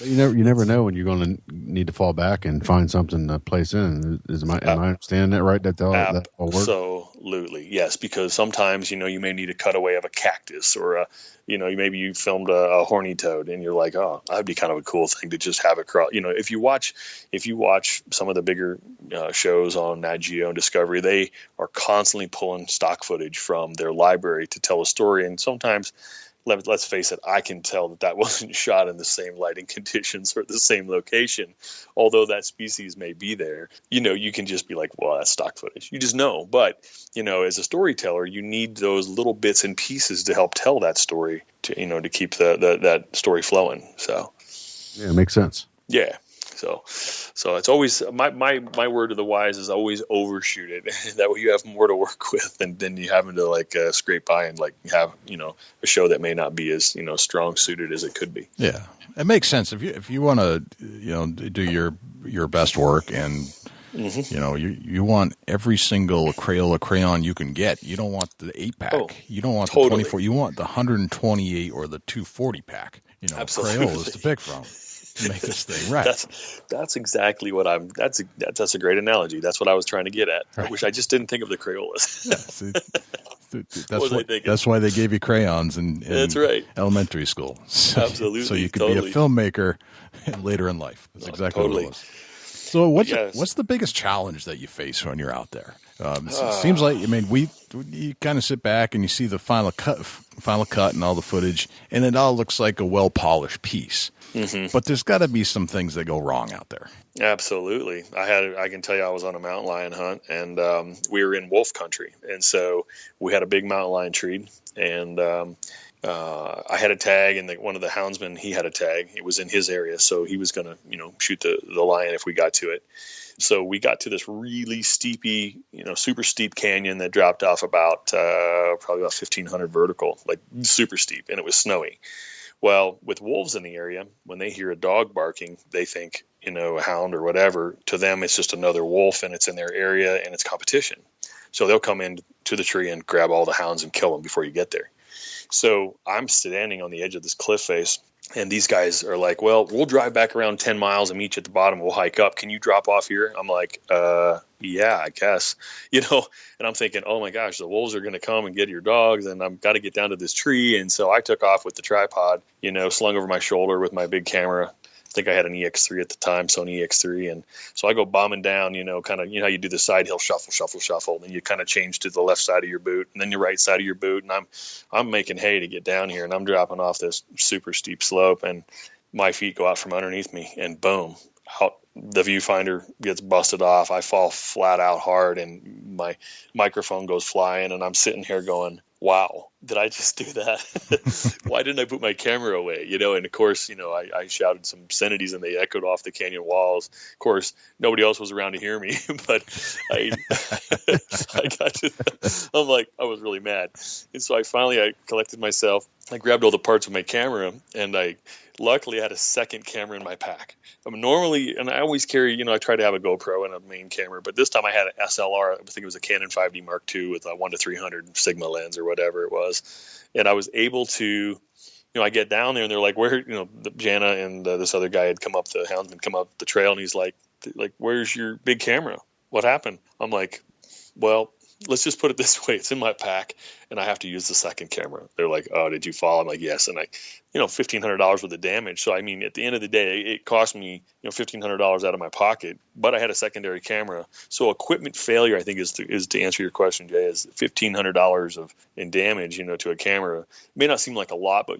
You never know when you're going to need to fall back and find something to place in. Am I understanding that right? That all work? Absolutely, yes. Because sometimes you may need a cutaway of a cactus, or maybe you filmed a horny toad, and you're like, oh, that'd be kind of a cool thing to just have across. If you watch some of the bigger shows on Nat Geo and Discovery, they are constantly pulling stock footage from their library to tell a story, and sometimes, let's face it, I can tell that wasn't shot in the same lighting conditions or the same location, although that species may be there. You can just be like, well, that's stock footage. You just know. But, as a storyteller, you need those little bits and pieces to help tell that story, to keep that story flowing. So, yeah, it makes sense. Yeah. So it's always my word to the wise is always overshoot it. That way you have more to work with than you having to like scrape by and like have a show that may not be as strong suited as it could be. Yeah, it makes sense if you want to do your best work and. You want every single Crayola crayon you can get. You don't want the 8-pack. Oh, you don't want totally. the 24. You want the 128 or the 240 pack. Absolutely. Crayola's to pick from to make this thing right. That's exactly what I'm. That's a great analogy. That's what I was trying to get at. Right. I wish I just didn't think of the Crayolas. That's why they gave you crayons in that's right. elementary school. So, Absolutely. So you could totally. be a filmmaker later in life. That's exactly totally. what it was. So what's the biggest challenge that you face when you're out there? It seems like you kind of sit back and you see the final cut and all the footage, and it all looks like a well polished piece. Mm-hmm. But there's got to be some things that go wrong out there. Absolutely. I can tell you I was on a mountain lion hunt, and we were in wolf country, and so we had a big mountain lion tree, and I had a tag, and one of the houndsmen, he had a tag. It was in his area, so he was going to, shoot the lion if we got to it. So we got to this really steepy, super steep canyon that dropped off about probably about 1,500 vertical, like super steep, and it was snowy. Well, with wolves in the area, when they hear a dog barking, they think, a hound or whatever. To them, it's just another wolf, and it's in their area, and it's competition. So they'll come in to the tree and grab all the hounds and kill them before you get there. So I'm standing on the edge of this cliff face, and these guys are like, well, we'll drive back around 10 miles and meet you at the bottom. We'll hike up. Can you drop off here? I'm like, yeah, I guess, and I'm thinking, oh my gosh, the wolves are going to come and get your dogs, and I've got to get down to this tree. And so I took off with the tripod, slung over my shoulder with my big camera. I think I had an EX3 at the time, Sony EX3. And so I go bombing down, kind of, how you do the side hill shuffle. And you kind of change to the left side of your boot and then your right side of your boot. And I'm making hay to get down here, and I'm dropping off this super steep slope, and my feet go out from underneath me, and boom, out the viewfinder gets busted off. I fall flat out hard, and my microphone goes flying, and I'm sitting here going, wow, did I just do that? Why didn't I put my camera away? And of course, I shouted some obscenities, and they echoed off the canyon walls. Of course, nobody else was around to hear me, but I was really mad. And so I collected myself. I grabbed all the parts of my camera, and I luckily had a second camera in my pack. Normally, and I always carry, I try to have a GoPro and a main camera, but this time I had an SLR. I think it was a Canon 5D Mark II with a 1:300 Sigma lens or whatever it was. And I was able to, I get down there, and they're like, where, Jana and this other guy had come up, the houndsman come up the trail, and he's like, where's your big camera? What happened? I'm like, well, let's just put it this way. It's in my pack, and I have to use the second camera. They're like, oh, did you fall? I'm like, yes. And $1,500 worth of damage. So, at the end of the day, it cost me, $1,500 out of my pocket, but I had a secondary camera. So equipment failure, I think, is to answer your question, Jay, is $1,500 in damage, to a camera. It may not seem like a lot, but,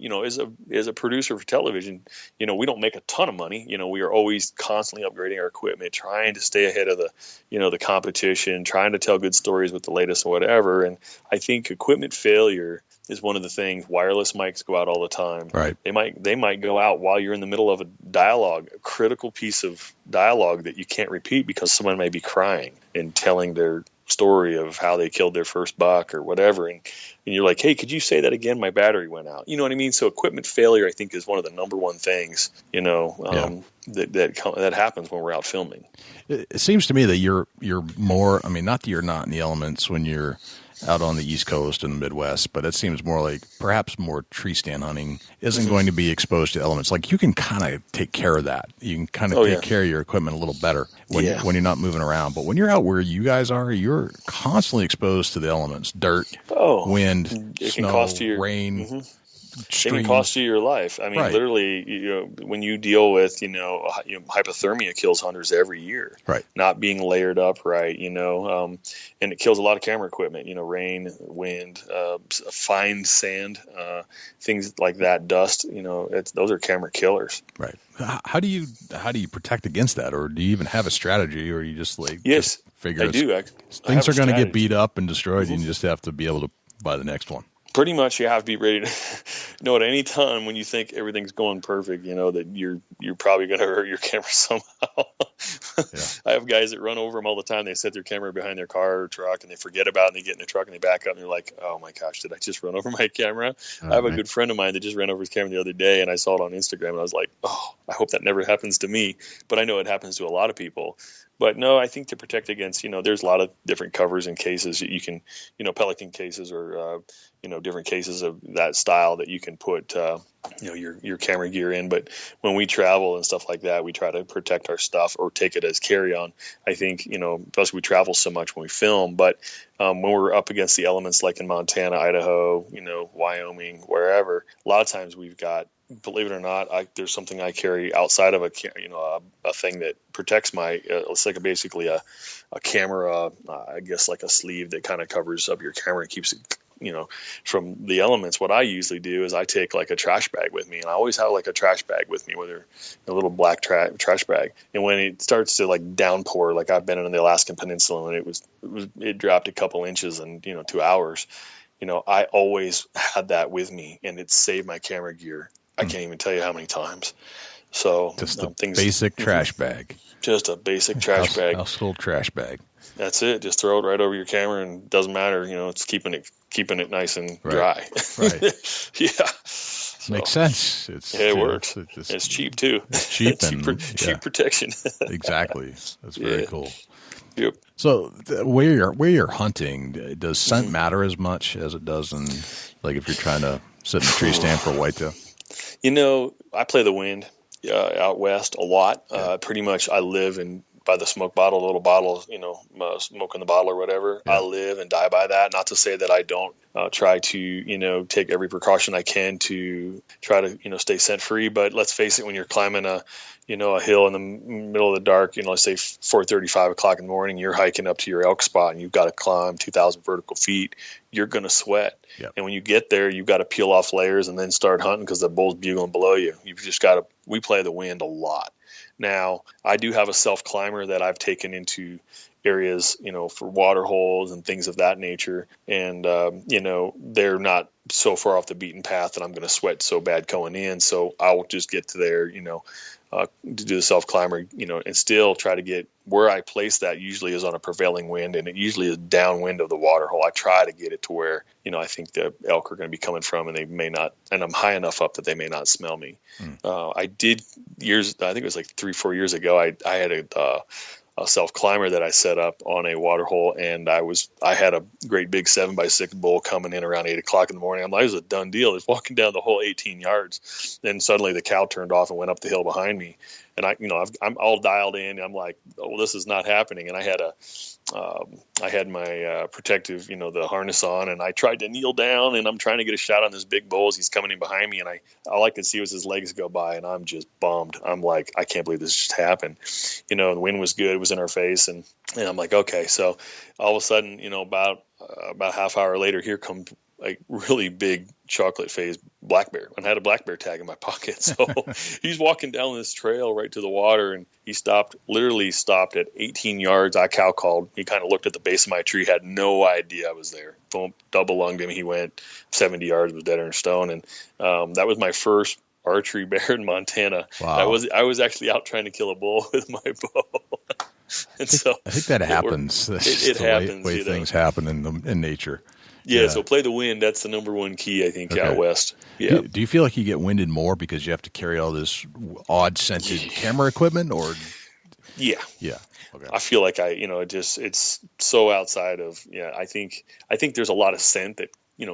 as a producer for television, we don't make a ton of money. We are always constantly upgrading our equipment, trying to stay ahead of the competition, trying to tell good stories with the latest or whatever. And I think equipment failure is one of the things. Wireless mics go out all the time. Right. They might go out while you're in the middle of a dialogue, a critical piece of dialogue that you can't repeat because someone may be crying and telling their story of how they killed their first buck or whatever. And you're like, hey, could you say that again? My battery went out. You know what I mean? So equipment failure, I think, is one of the number one things, that happens when we're out filming. It seems to me that you're more, not that you're not in the elements when you're out on the East Coast and the Midwest, but it seems more like perhaps more tree stand hunting isn't going to be exposed to elements. Like you can kind of take care of that. You can kind of take care of your equipment a little better when you're not moving around. But when you're out where you guys are, you're constantly exposed to the elements: dirt, wind, snow, rain. It can cost you your life. Literally, when you deal with, hypothermia kills hunters every year. Right. Not being layered up right, and it kills a lot of camera equipment, rain, wind, fine sand, things like that, dust, those are camera killers. Right. How do you protect against that? Or do you even have a strategy, or you just Yes, just figure I do. Things are going to get beat up and destroyed, and you just have to be able to buy the next one? Pretty much, you have to be ready to know at any time when you think everything's going perfect, that you're probably going to hurt your camera somehow. Yeah. I have guys that run over them all the time. They set their camera behind their car or truck, and they forget about it, and they get in the truck, and they back up, and they're like, oh, my gosh, did I just run over my camera? I have a good friend of mine that just ran over his camera the other day, and I saw it on Instagram, and I was like, oh, I hope that never happens to me. But I know it happens to a lot of people. But no, I think to protect against, there's a lot of different covers and cases that you can, Pelican cases or, different cases of that style that you can put, your camera gear in. But when we travel and stuff like that, we try to protect our stuff or take it as carry-on. I think, plus we travel so much when we film, but when we're up against the elements like in Montana, Idaho, Wyoming, wherever, a lot of times we've got, believe it or not, there's something I carry outside of a thing that protects my. It's like basically a camera. I guess like a sleeve that kind of covers up your camera and keeps it, from the elements. What I usually do is I take like a trash bag with me, and I always have like a trash bag with me, whether a little black trash bag. And when it starts to like downpour, like I've been in the Alaskan Peninsula, and it dropped a couple inches in 2 hours. I always had that with me, and it saved my camera gear. I can't even tell you how many times. So just a basic trash bag. Just a basic trash bag. Household trash bag. That's it. Just throw it right over your camera, and it doesn't matter. It's keeping it nice and dry. Right. Yeah. So, makes sense. It works. It's cheap too. It's cheap cheap protection. Exactly. That's very cool. Yep. So where you're hunting, does scent matter as much as it does in, like, if you're trying to sit in a tree stand for a whitetail? I play the wind out west a lot. Pretty much I live by the smoke bottle, little bottle, smoke in the bottle or whatever. Yeah. I live and die by that. Not to say that I don't try to, take every precaution I can to try to, stay scent free. But let's face it, when you're climbing a hill in the middle of the dark, let's say 4:30, 5 o'clock in the morning, you're hiking up to your elk spot and you've got to climb 2,000 vertical feet, you're going to sweat. Yep. And when you get there, you've got to peel off layers and then start hunting because the bull's bugling below you. You've just got to, we play the wind a lot. Now, I do have a self-climber that I've taken into areas, for water holes and things of that nature. And, they're not so far off the beaten path that I'm going to sweat so bad going in. So I'll just get to there, to do the self-climber, and still try to get where I place that usually is on a prevailing wind, and it usually is downwind of the water hole. I try to get it to where, I think the elk are going to be coming from, and they may not, and I'm high enough up that they may not smell me. I did I think it was like 3-4 years ago, I had a self-climber that I set up on a water hole, and I had a great big 7x6 bull coming in around 8 o'clock in the morning. I'm like, it was a done deal. It's walking down the whole 18 yards. Then suddenly the cow turned off and went up the hill behind me. And I'm all dialed in. I'm like, oh, this is not happening. And I had my protective, the harness on, and I tried to kneel down, and I'm trying to get a shot on this big bull as he's coming in behind me. And all I could see was his legs go by, and I'm just bummed. I'm like, I can't believe this just happened. The wind was good. It was in our face. And I'm like, okay. So all of a sudden, about half hour later, here comes a really big chocolate-faced black bear, and I had a black bear tag in my pocket. So he's walking down this trail right to the water, and he literally stopped at 18 yards. I cow called. He kind of looked at the base of my tree, had no idea I was there. Boom, double lunged him. He went 70 yards, was dead in stone. And that was my first archery bear in Montana. Wow. I was actually out trying to kill a bull with my bow. I think that happens. It happens. Way things happen in nature. Yeah, so play the wind. That's the number one key, I think, out west. Yeah. Do you feel like you get winded more because you have to carry all this odd scented camera equipment, or? Yeah. Yeah. Okay. I feel like it's so outside of, I think there's a lot of scent that,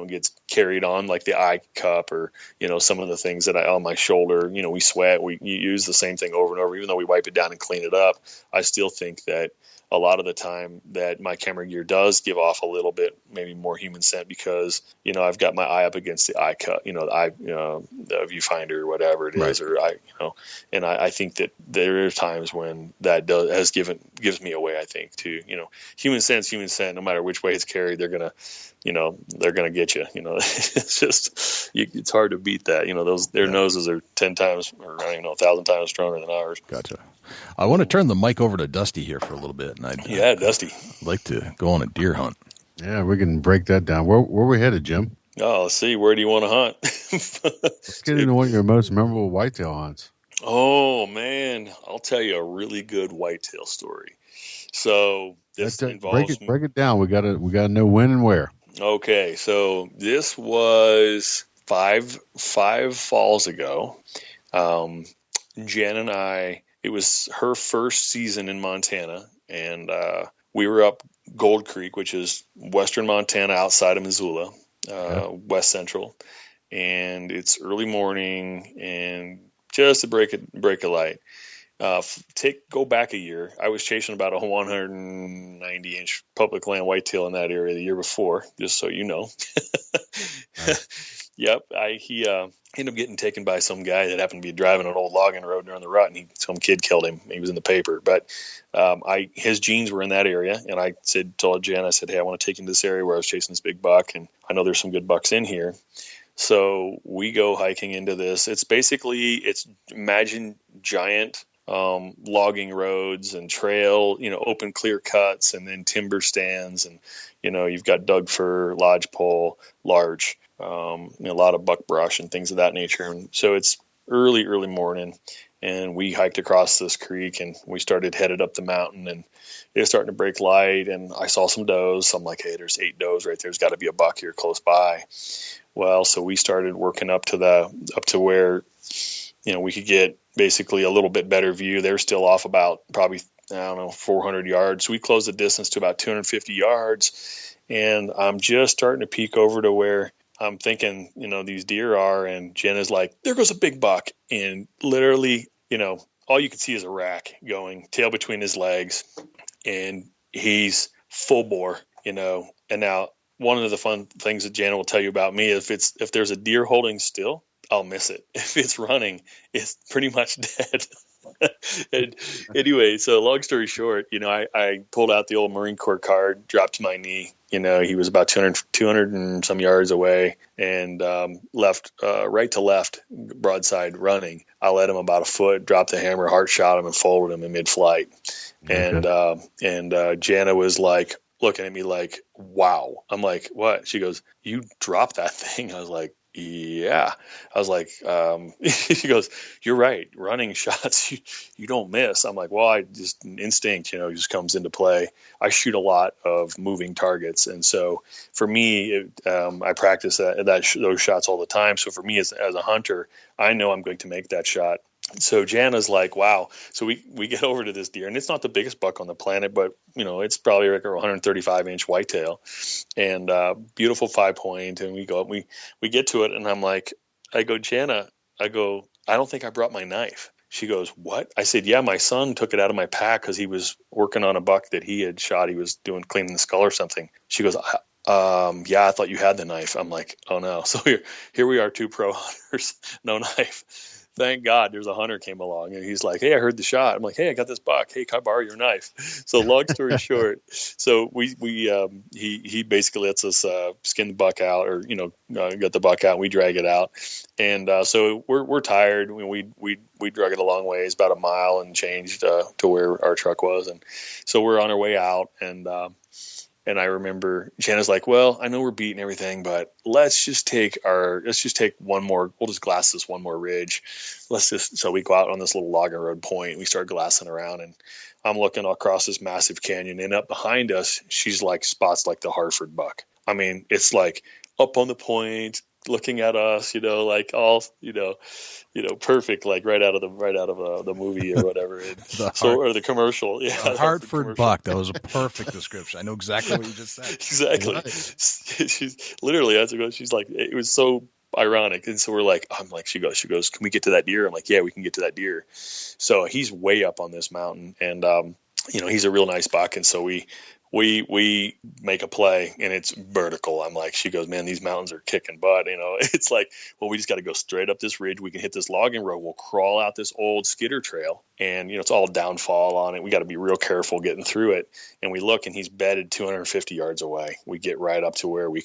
gets carried on, like the eye cup or, some of the things that on my shoulder, we sweat, we use the same thing over and over, even though we wipe it down and clean it up. I still think that a lot of the time that my camera gear does give off a little bit, maybe more human scent because, I've got my eye up against the eye cut, the viewfinder or whatever it is, or and I think that there are times when that gives me away, I think, too. Human scent, no matter which way it's carried, they're going to get you, it's just, it's hard to beat that, their noses are 10 times or 1,000 times stronger than ours. Gotcha. I want to turn the mic over to Dusty here for a little bit. And Dusty. I'd like to go on a deer hunt. Yeah, we can break that down. Where we headed, Jim? Oh, let's see. Where do you want to hunt? Let's get into one of your most memorable whitetail hunts. Oh, man. I'll tell you a really good whitetail story. So this involves... Break it down. We gotta know when and where. Okay, so this was five falls ago. Jen and I, it was her first season in Montana, and we were up Gold Creek, which is western Montana outside of Missoula, west central, and it's early morning and just to break a light. Go back a year. I was chasing about a 190-inch public land whitetail in that area the year before, just so you know. Nice. Yep. He ended up getting taken by some guy that happened to be driving an old logging road during the rut, and some kid killed him. He was in the paper, but his genes were in that area, and I told Jen, I said, hey, I want to take you to this area where I was chasing this big buck, and I know there's some good bucks in here. So we go hiking into this. It's imagine giant logging roads and trail, open clear cuts, and then timber stands, and you've got Doug fir, lodgepole, larch, a lot of buckbrush and things of that nature. And so it's early morning, and we hiked across this creek, and we headed up the mountain, and it was starting to break light, and I saw some does. I'm like, hey, there's 8 does right there. There's got to be a buck here close by. Well, so we started working up to where we could get basically a little bit better view. They're still off about probably, 400 yards. We closed the distance to about 250 yards, and I'm just starting to peek over to where I'm thinking, these deer are, and Jen is like, there goes a big buck. And literally, all you can see is a rack going, tail between his legs, and he's full bore, and now one of the fun things that Jana will tell you about me, if there's a deer holding still, I'll miss it. If it's running, it's pretty much dead. And anyway, so long story short, I pulled out the old Marine Corps card, dropped to my knee. He was about 200 and some yards away, and left right to left, broadside running. I led him about a foot, dropped the hammer, heart shot him, and folded him in mid-flight. Okay. And Jana was like looking at me like, wow. I'm like, what? She goes, you dropped that thing? I was like, yeah. I was like, she goes, you're right. Running shots, you don't miss. I'm like, well, instinct, just comes into play. I shoot a lot of moving targets. And so for me, I practice those shots all the time. So for me as a hunter, I know I'm going to make that shot. So Jana's like, wow. So we get over to this deer, and it's not the biggest buck on the planet, but it's probably like a 135-inch whitetail, and beautiful 5-point. And we go up, we get to it, and I'm like, I go, Jana, I don't think I brought my knife. She goes, what? I said, yeah, my son took it out of my pack because he was working on a buck that he had shot. He was cleaning the skull or something. She goes, yeah, I thought you had the knife. I'm like, oh no. So here we are, 2 pro hunters, no knife. Thank God there's a hunter came along, and he's like, hey, I heard the shot. I'm like, hey, I got this buck. Hey, can I borrow your knife? So long story short, so he basically lets us skin the buck out, or get the buck out, and we drag it out. And so we're tired. We drug it a long ways, about a mile and change to where our truck was. And so we're on our way out, and I remember Jana's like, well, I know we're beating everything, but let's just take one more, we'll just glass this one more ridge. So we go out on this little logging road point. We start glassing around, and I'm looking across this massive canyon, and up behind us, she's like spots like the Hartford buck. I mean, it's like up on the point, looking at us, like all, perfect, like right out of the movie or whatever. Or the commercial. Yeah. The Hartford buck. That was a perfect description. I know exactly what you just said. Exactly. Right. She's literally, she's like, it was so ironic. And so she goes, can we get to that deer? I'm like, yeah, we can get to that deer. So he's way up on this mountain, and, he's a real nice buck. And so we make a play, and it's vertical. I'm like, she goes, man, these mountains are kicking butt. It's like, well, we just got to go straight up this ridge. We can hit this logging road. We'll crawl out this old skidder trail, and it's all downfall on it. We got to be real careful getting through it. And we look, and he's bedded 250 yards away. We get right up to where we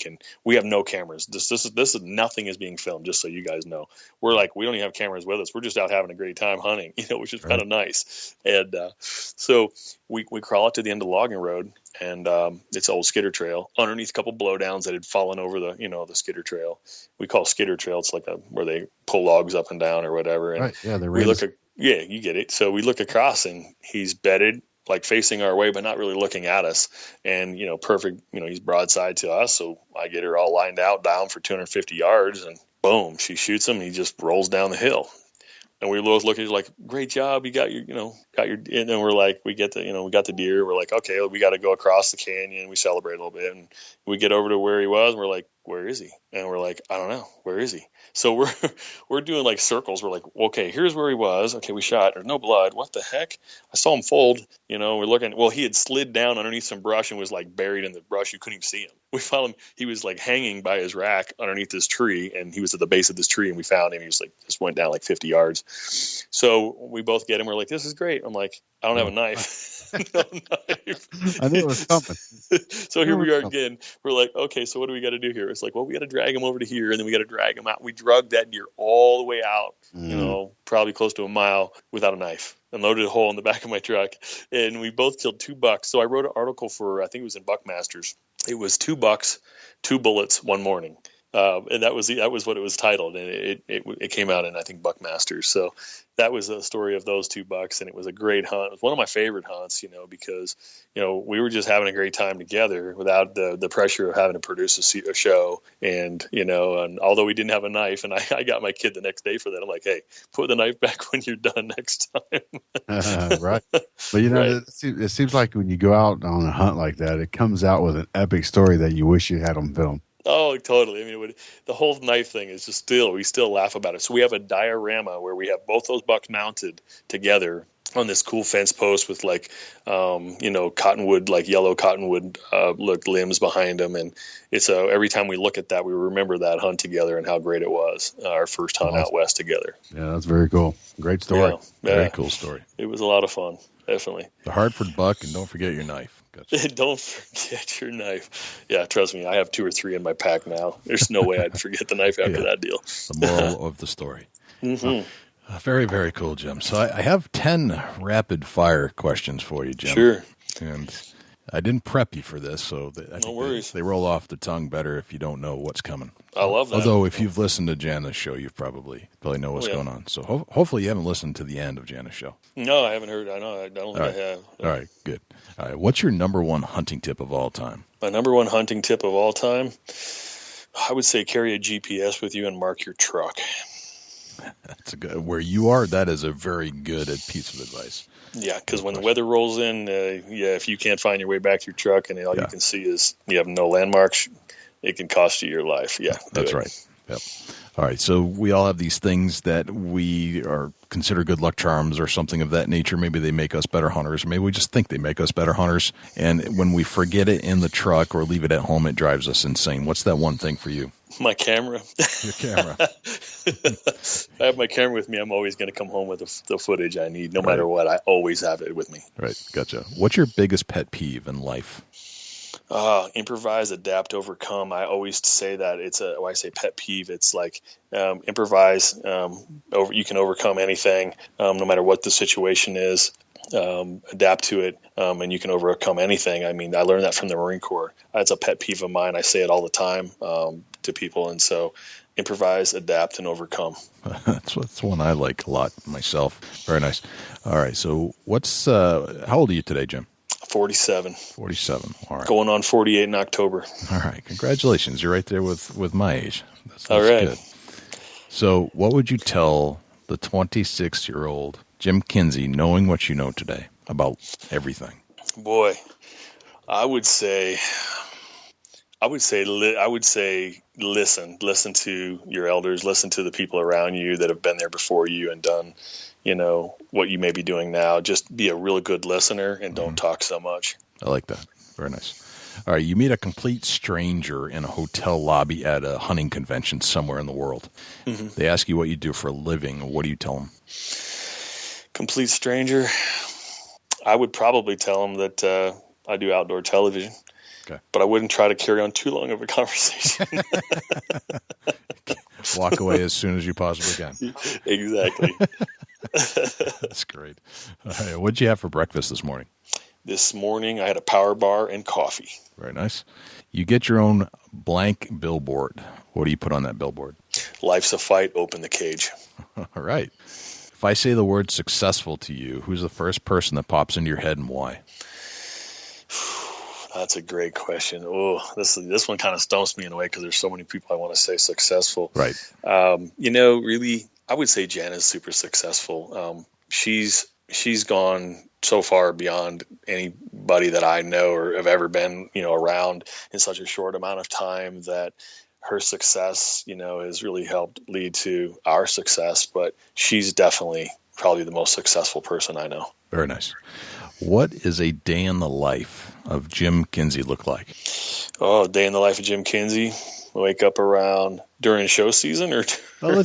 have no cameras. This is nothing is being filmed, just so you guys know. We're like, we don't even have cameras with us. We're just out having a great time hunting, which is kind of nice. And so we crawl out to the end of the logging road, and it's an old skidder trail underneath a couple blowdowns that had fallen over the skidder trail. We call skidder trail. It's like where they pull logs up and down or whatever. And right. Yeah, you get it. So we look across and he's bedded, like facing our way, but not really looking at us. And, perfect, he's broadside to us. So I get her all lined out down for 250 yards and boom, she shoots him. And he just rolls down the hill. And we both look at it like, great job. You got your, and then we're like, we got the deer. We're like, okay, we got to go across the canyon. We celebrate a little bit. And we get over to where he was and we're like, where is he? And we're like, I don't know. Where is he? So we're doing like circles. We're like, okay, here's where he was. Okay, we shot. There's no blood. What the heck? I saw him fold. We're looking. Well, he had slid down underneath some brush and was like buried in the brush. You couldn't even see him. We found him. He was like hanging by his rack underneath this tree, and he was at the base of this tree. And we found him. He was like just went down like 50 yards. So we both get him. We're like, this is great. I'm like, I don't have a knife. No knife. I knew it was something. So here we are again. We're like, okay, so what do we got to do here? It's like, well, we got to drag him over to here, and then we got to drag him out. We drugged that deer all the way out, probably close to a mile without a knife, and loaded a hole in the back of my truck. And we both killed 2 bucks. So I wrote an article for, I think it was in Buckmasters. It was 2 bucks, 2 bullets, one morning. And that was what it was titled, and it came out in, I think, Buckmasters. So that was a story of those 2 bucks, and it was a great hunt. It was one of my favorite hunts, because we were just having a great time together without the pressure of having to produce a show, and and although we didn't have a knife, and I got my kid the next day for that. I'm like, hey, put the knife back when you're done next time. Right, but right. It seems like when you go out on a hunt like that, it comes out with an epic story that you wish you had on film. Oh, totally. I mean, the whole knife thing is just we still laugh about it. So we have a diorama where we have both those bucks mounted together on this cool fence post with like, cottonwood, like yellow cottonwood, limbs behind them. And it's every time we look at that, we remember that hunt together and how great it was. Our first hunt out west together. Yeah, that's very cool. Great story. Yeah, very cool story. It was a lot of fun. Definitely. The Hartford buck, and don't forget your knife. Gotcha. Don't forget your knife. Yeah, trust me, I have 2 or 3 in my pack now. There's no way I'd forget the knife after that deal. The moral of the story. Mm-hmm. Very, very cool, Jim. So I have 10 rapid-fire questions for you, Jim. Sure. And I didn't prep you for this, so no worries. They roll off the tongue better if you don't know what's coming. I love that. Although if you've listened to Jana's show, you probably know what's going on. So hopefully you haven't listened to the end of Jana's show. No, I haven't heard. I don't think I have. All right, good. All right, what's your number one hunting tip of all time? My number one hunting tip of all time, I would say carry a GPS with you and mark your truck. That's a good. Where you are, that is a very good piece of advice. Yeah, because when the weather rolls in, if you can't find your way back to your truck and all you can see is you have no landmarks, it can cost you your life. Yeah, that's right. Yep. All right, so we all have these things that we are consider good luck charms or something of that nature. Maybe they make us better hunters, or maybe we just think they make us better hunters. And when we forget it in the truck or leave it at home, it drives us insane. What's that one thing for you? My camera. Your camera. I have my camera with me. I'm always going to come home with the footage I need, no matter what. I always have it with me. Right, gotcha. What's your biggest pet peeve in life? Improvise, adapt, overcome. I always say that when I say pet peeve, it's like improvise. You can overcome anything, no matter what the situation is. Adapt to it, and you can overcome anything. I mean, I learned that from the Marine Corps. That's a pet peeve of mine. I say it all the time to people, and so improvise, adapt, and overcome. That's one I like a lot myself. Very nice. All right, so how old are you today, Jim? 47. 47. All right. Going on 48 in October. All right. Congratulations. You're right there with my age. That's all right. Good. So what would you tell the 26-year-old Jim Kinsey, knowing what you know today about everything? Boy, I would say listen to your elders, listen to the people around you that have been there before you and done, what you may be doing now. Just be a real good listener and don't talk so much. I like that. Very nice. All right. You meet a complete stranger in a hotel lobby at a hunting convention somewhere in the world. Mm-hmm. They ask you what you do for a living. What do you tell them? Complete stranger. I would probably tell them that I do outdoor television. Okay. But I wouldn't try to carry on too long of a conversation. Walk away as soon as you possibly can. Exactly. That's great. All right, what'd you have for breakfast this morning? This morning I had a power bar and coffee. Very nice. You get your own blank billboard. What do you put on that billboard? Life's a fight, open the cage. All right. If I say the word successful to you, who's the first person that pops into your head and why? That's a great question. Oh, this one kind of stumps me in a way because there's so many people I want to say successful. Right. Really, I would say Jana's super successful. She's gone so far beyond anybody that I know or have ever been, around in such a short amount of time that her success, has really helped lead to our success. But she's definitely probably the most successful person I know. Very nice. What is a day in the life of Jim Kinsey look like? Oh, day in the life of Jim Kinsey. Wake up around during show season or well,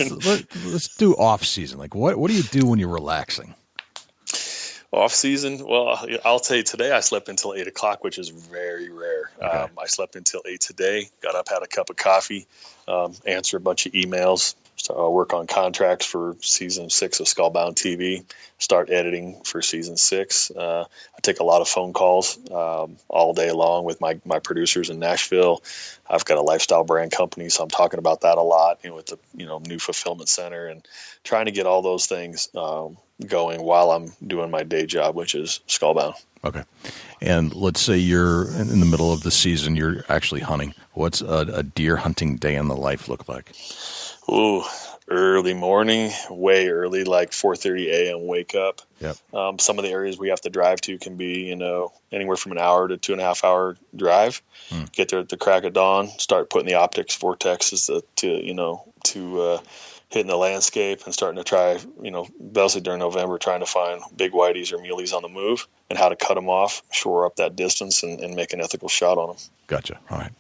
let's do off season. Like what do you do when you're relaxing? Off season? Well, I'll tell you today I slept until 8 o'clock, which is very rare. Okay. I slept until 8 today, got up, had a cup of coffee, answer a bunch of emails, work on contracts for season 6 of Skullbound TV, start editing for season 6. I take a lot of phone calls all day long with my producers in Nashville. I've got a lifestyle brand company, so I'm talking about that a lot, with the new fulfillment center and trying to get all those things going while I'm doing my day job, which is Skullbound. Okay. And let's say you're in the middle of the season, you're actually hunting. What's a deer hunting day in the life look like? Ooh, early morning, way early, like 4:30 a.m. wake up. Yep. Some of the areas we have to drive to can be, anywhere from an hour to 2.5 hour drive. Get there at the crack of dawn, start putting the optics vortexes to hitting the landscape and starting to try, basically during November, trying to find big whiteys or muleys on the move and how to cut them off, shore up that distance, and make an ethical shot on them. Gotcha. All right.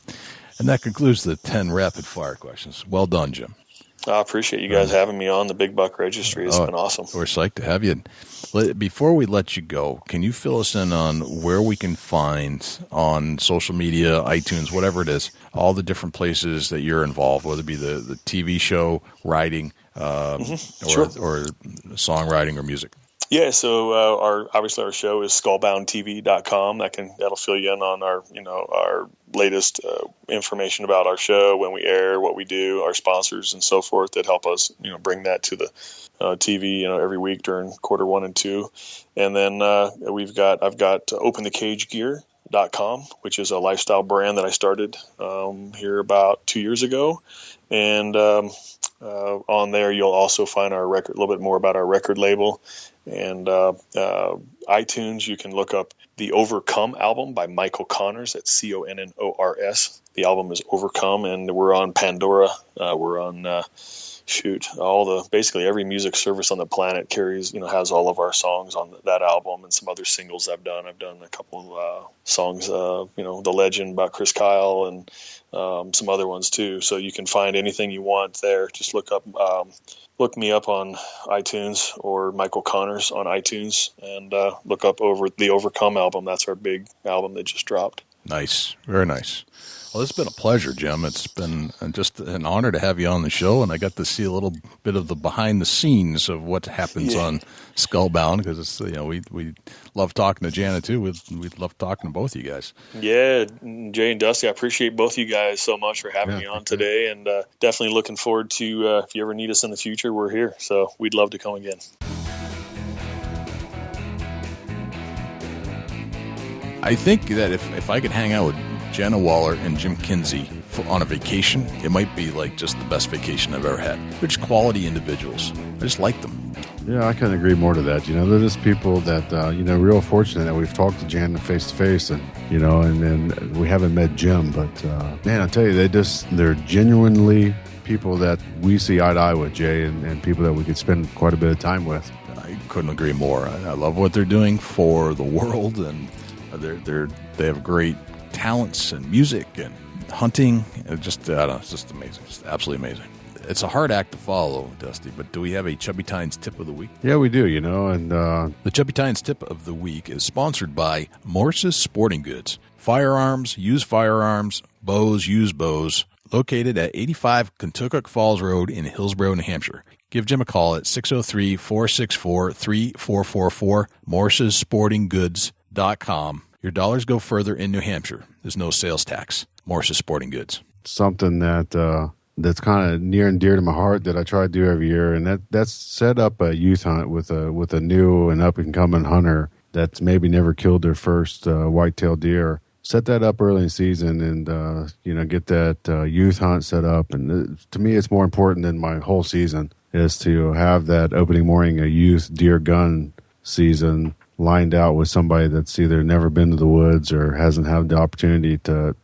And that concludes the 10 rapid fire questions. Well done, Jim. I appreciate you guys having me on the Big Buck Registry. It's been awesome. We're psyched to have you. Before we let you go, can you fill us in on where we can find on social media, iTunes, whatever it is, all the different places that you're involved, whether it be the TV show, writing, or songwriting or music? Yeah, so our show is skullboundtv.com. That'll fill you in on our latest information about our show, when we air, what we do, our sponsors and so forth that help us bring that to the TV every week during quarter 1 and 2. And then I've got openthecagegear.com, which is a lifestyle brand that I started here about 2 years ago. And on there you'll also find our record, a little bit more about our record label. And iTunes, you can look up the Overcome album by Michael Connors. That's Connors. The album is Overcome, and we're on Pandora. We're on basically every music service on the planet carries, has all of our songs on that album and some other singles I've done. I've done a couple of songs, The Legend about Chris Kyle and some other ones too. So you can find anything you want there. Just look me up on iTunes or Michael Connors on iTunes and look up the Overcome album. That's our big album that just dropped. Nice. Very nice. Well, it's been a pleasure, Jim. It's been just an honor to have you on the show, and I got to see a little bit of the behind the scenes of what happens on Skullbound, because it's we love talking to Jana too. We love talking to both of you guys. Yeah, Jay and Dusty, I appreciate both you guys so much for having me on today, and definitely looking forward to if you ever need us in the future, we're here. So we'd love to come again. I think that if I could hang out with Jana Waller and Jim Kinsey on a vacation, it might be like just the best vacation I've ever had. They're just quality individuals. I just like them. Yeah, I couldn't agree more to that. They're just people that, real fortunate that we've talked to Jana face to face and we haven't met Jim, but man, I tell you, they're genuinely people that we see eye to eye with, Jay, and people that we could spend quite a bit of time with. I couldn't agree more. I love what they're doing for the world, and they have great talents and music and hunting. It's just amazing. Just absolutely amazing. It's a hard act to follow, Dusty, but do we have a Chubby Tines tip of the week? Yeah, we do, and the Chubby Tines tip of the week is sponsored by Morse's Sporting Goods. Firearms, used bows, used bows, located at 85 Kentucky Falls Road in Hillsborough, New Hampshire. Give Jim a call at 603-464-3444, morsessportinggoods.com. Sportsman.com. Your dollars go further in New Hampshire. There's no sales tax. Morse's Sporting Goods. Something that that's kind of near and dear to my heart that I try to do every year, and that's set up a youth hunt with a new and up and coming hunter that's maybe never killed their first white-tailed deer. Set that up early in the season and get that youth hunt set up. And to me, it's more important than my whole season is to have that opening morning a youth deer gun season lined out with somebody that's either never been to the woods or hasn't had the opportunity to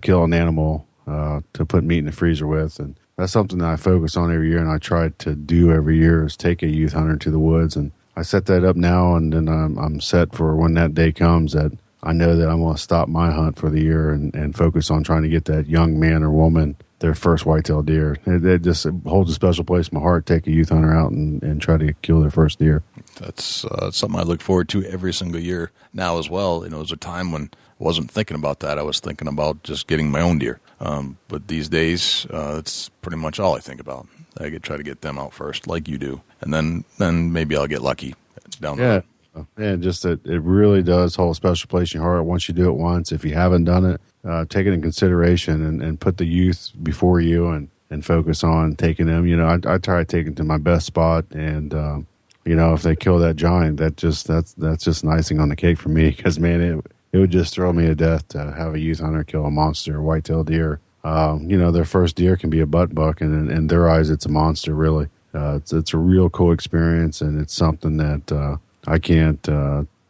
kill an animal to put meat in the freezer with. And that's something that I focus on every year, and I try to do every year is take a youth hunter to the woods. And I set that up now, and then I'm set for when that day comes that I know that I'm going to stop my hunt for the year and focus on trying to get that young man or woman their first whitetail deer. It just holds a special place in my heart. Take a youth hunter out and try to kill their first deer. That's something I look forward to every single year now as well. It was a time when I wasn't thinking about that. I was thinking about just getting my own deer. But these days, it's pretty much all I think about. I try to get them out first, like you do, and then maybe I'll get lucky down the road. Yeah, just that it really does hold a special place in your heart once you do it once. If you haven't done it, take it in consideration and put the youth before you and focus on taking them. I try to take them to my best spot, and if they kill that giant, that's just an icing on the cake for me. Because man, it would just thrill me to death to have a youth hunter kill a monster white-tailed deer. Their first deer can be a butt buck, and in their eyes, it's a monster. Really, it's a real cool experience, and it's something that I can't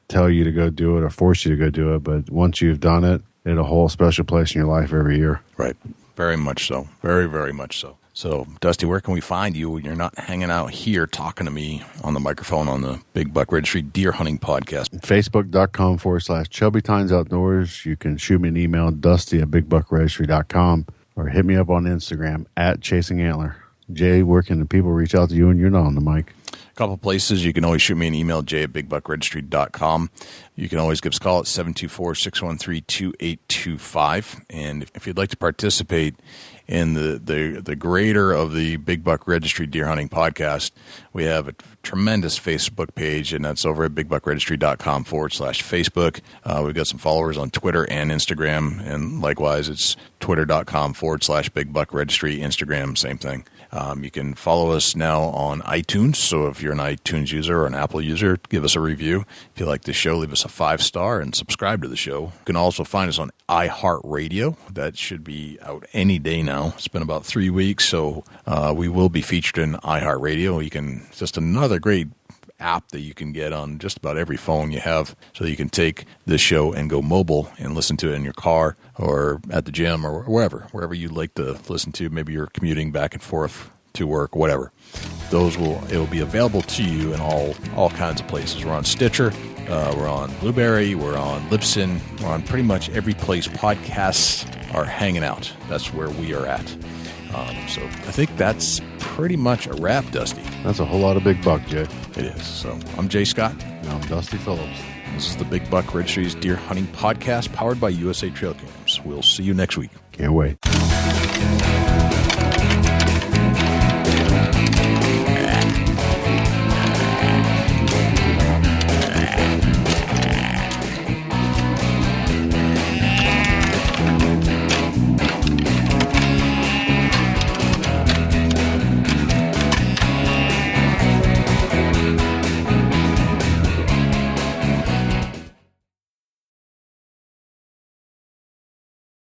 tell you to go do it or force you to go do it. But once you've done it, it'll hold a special place in your life every year. Right, very much so, very, very much so. So, Dusty, where can we find you when you're not hanging out here talking to me on the microphone on the Big Buck Registry Deer Hunting Podcast? Facebook.com/Chubby Times Outdoors. You can shoot me an email, dusty@bigbuckregistry.com, or hit me up on Instagram @ChasingAntler. Jay, where can the people reach out to you when you're not on the mic? A couple places. You can always shoot me an email, jay@bigbuckregistry.com. You can always give us a call at 724-613-2825. And if you'd like to participate in the greater of the Big Buck Registry Deer Hunting Podcast, we have a tremendous Facebook page, and that's over at bigbuckregistry.com/Facebook. We've got some followers on Twitter and Instagram, and likewise, it's twitter.com/bigbuckregistry. Instagram, same thing. You can follow us now on iTunes, so if you're an iTunes user or an Apple user, give us a review. If you like the show, leave us a 5-star and subscribe to the show. You can also find us on iHeartRadio. That should be out any day now. It's been about 3 weeks, so we will be featured in iHeartRadio. Just another great app that you can get on just about every phone you have, so that you can take this show and go mobile and listen to it in your car or at the gym or wherever you'd like to listen to. Maybe you're commuting back and forth to work, whatever. It will be available to you in all kinds of places. We're on Stitcher, we're on Blueberry, we're on Libsyn, we're on pretty much every place podcasts are hanging out. That's where we are at. So I think that's pretty much a wrap, Dusty. That's a whole lot of big buck, Jay. It is. So I'm Jay Scott. And I'm Dusty Phillips. This is the Big Buck Registry's Deer Hunting Podcast, powered by USA Trail Cams. We'll see you next week. Can't wait.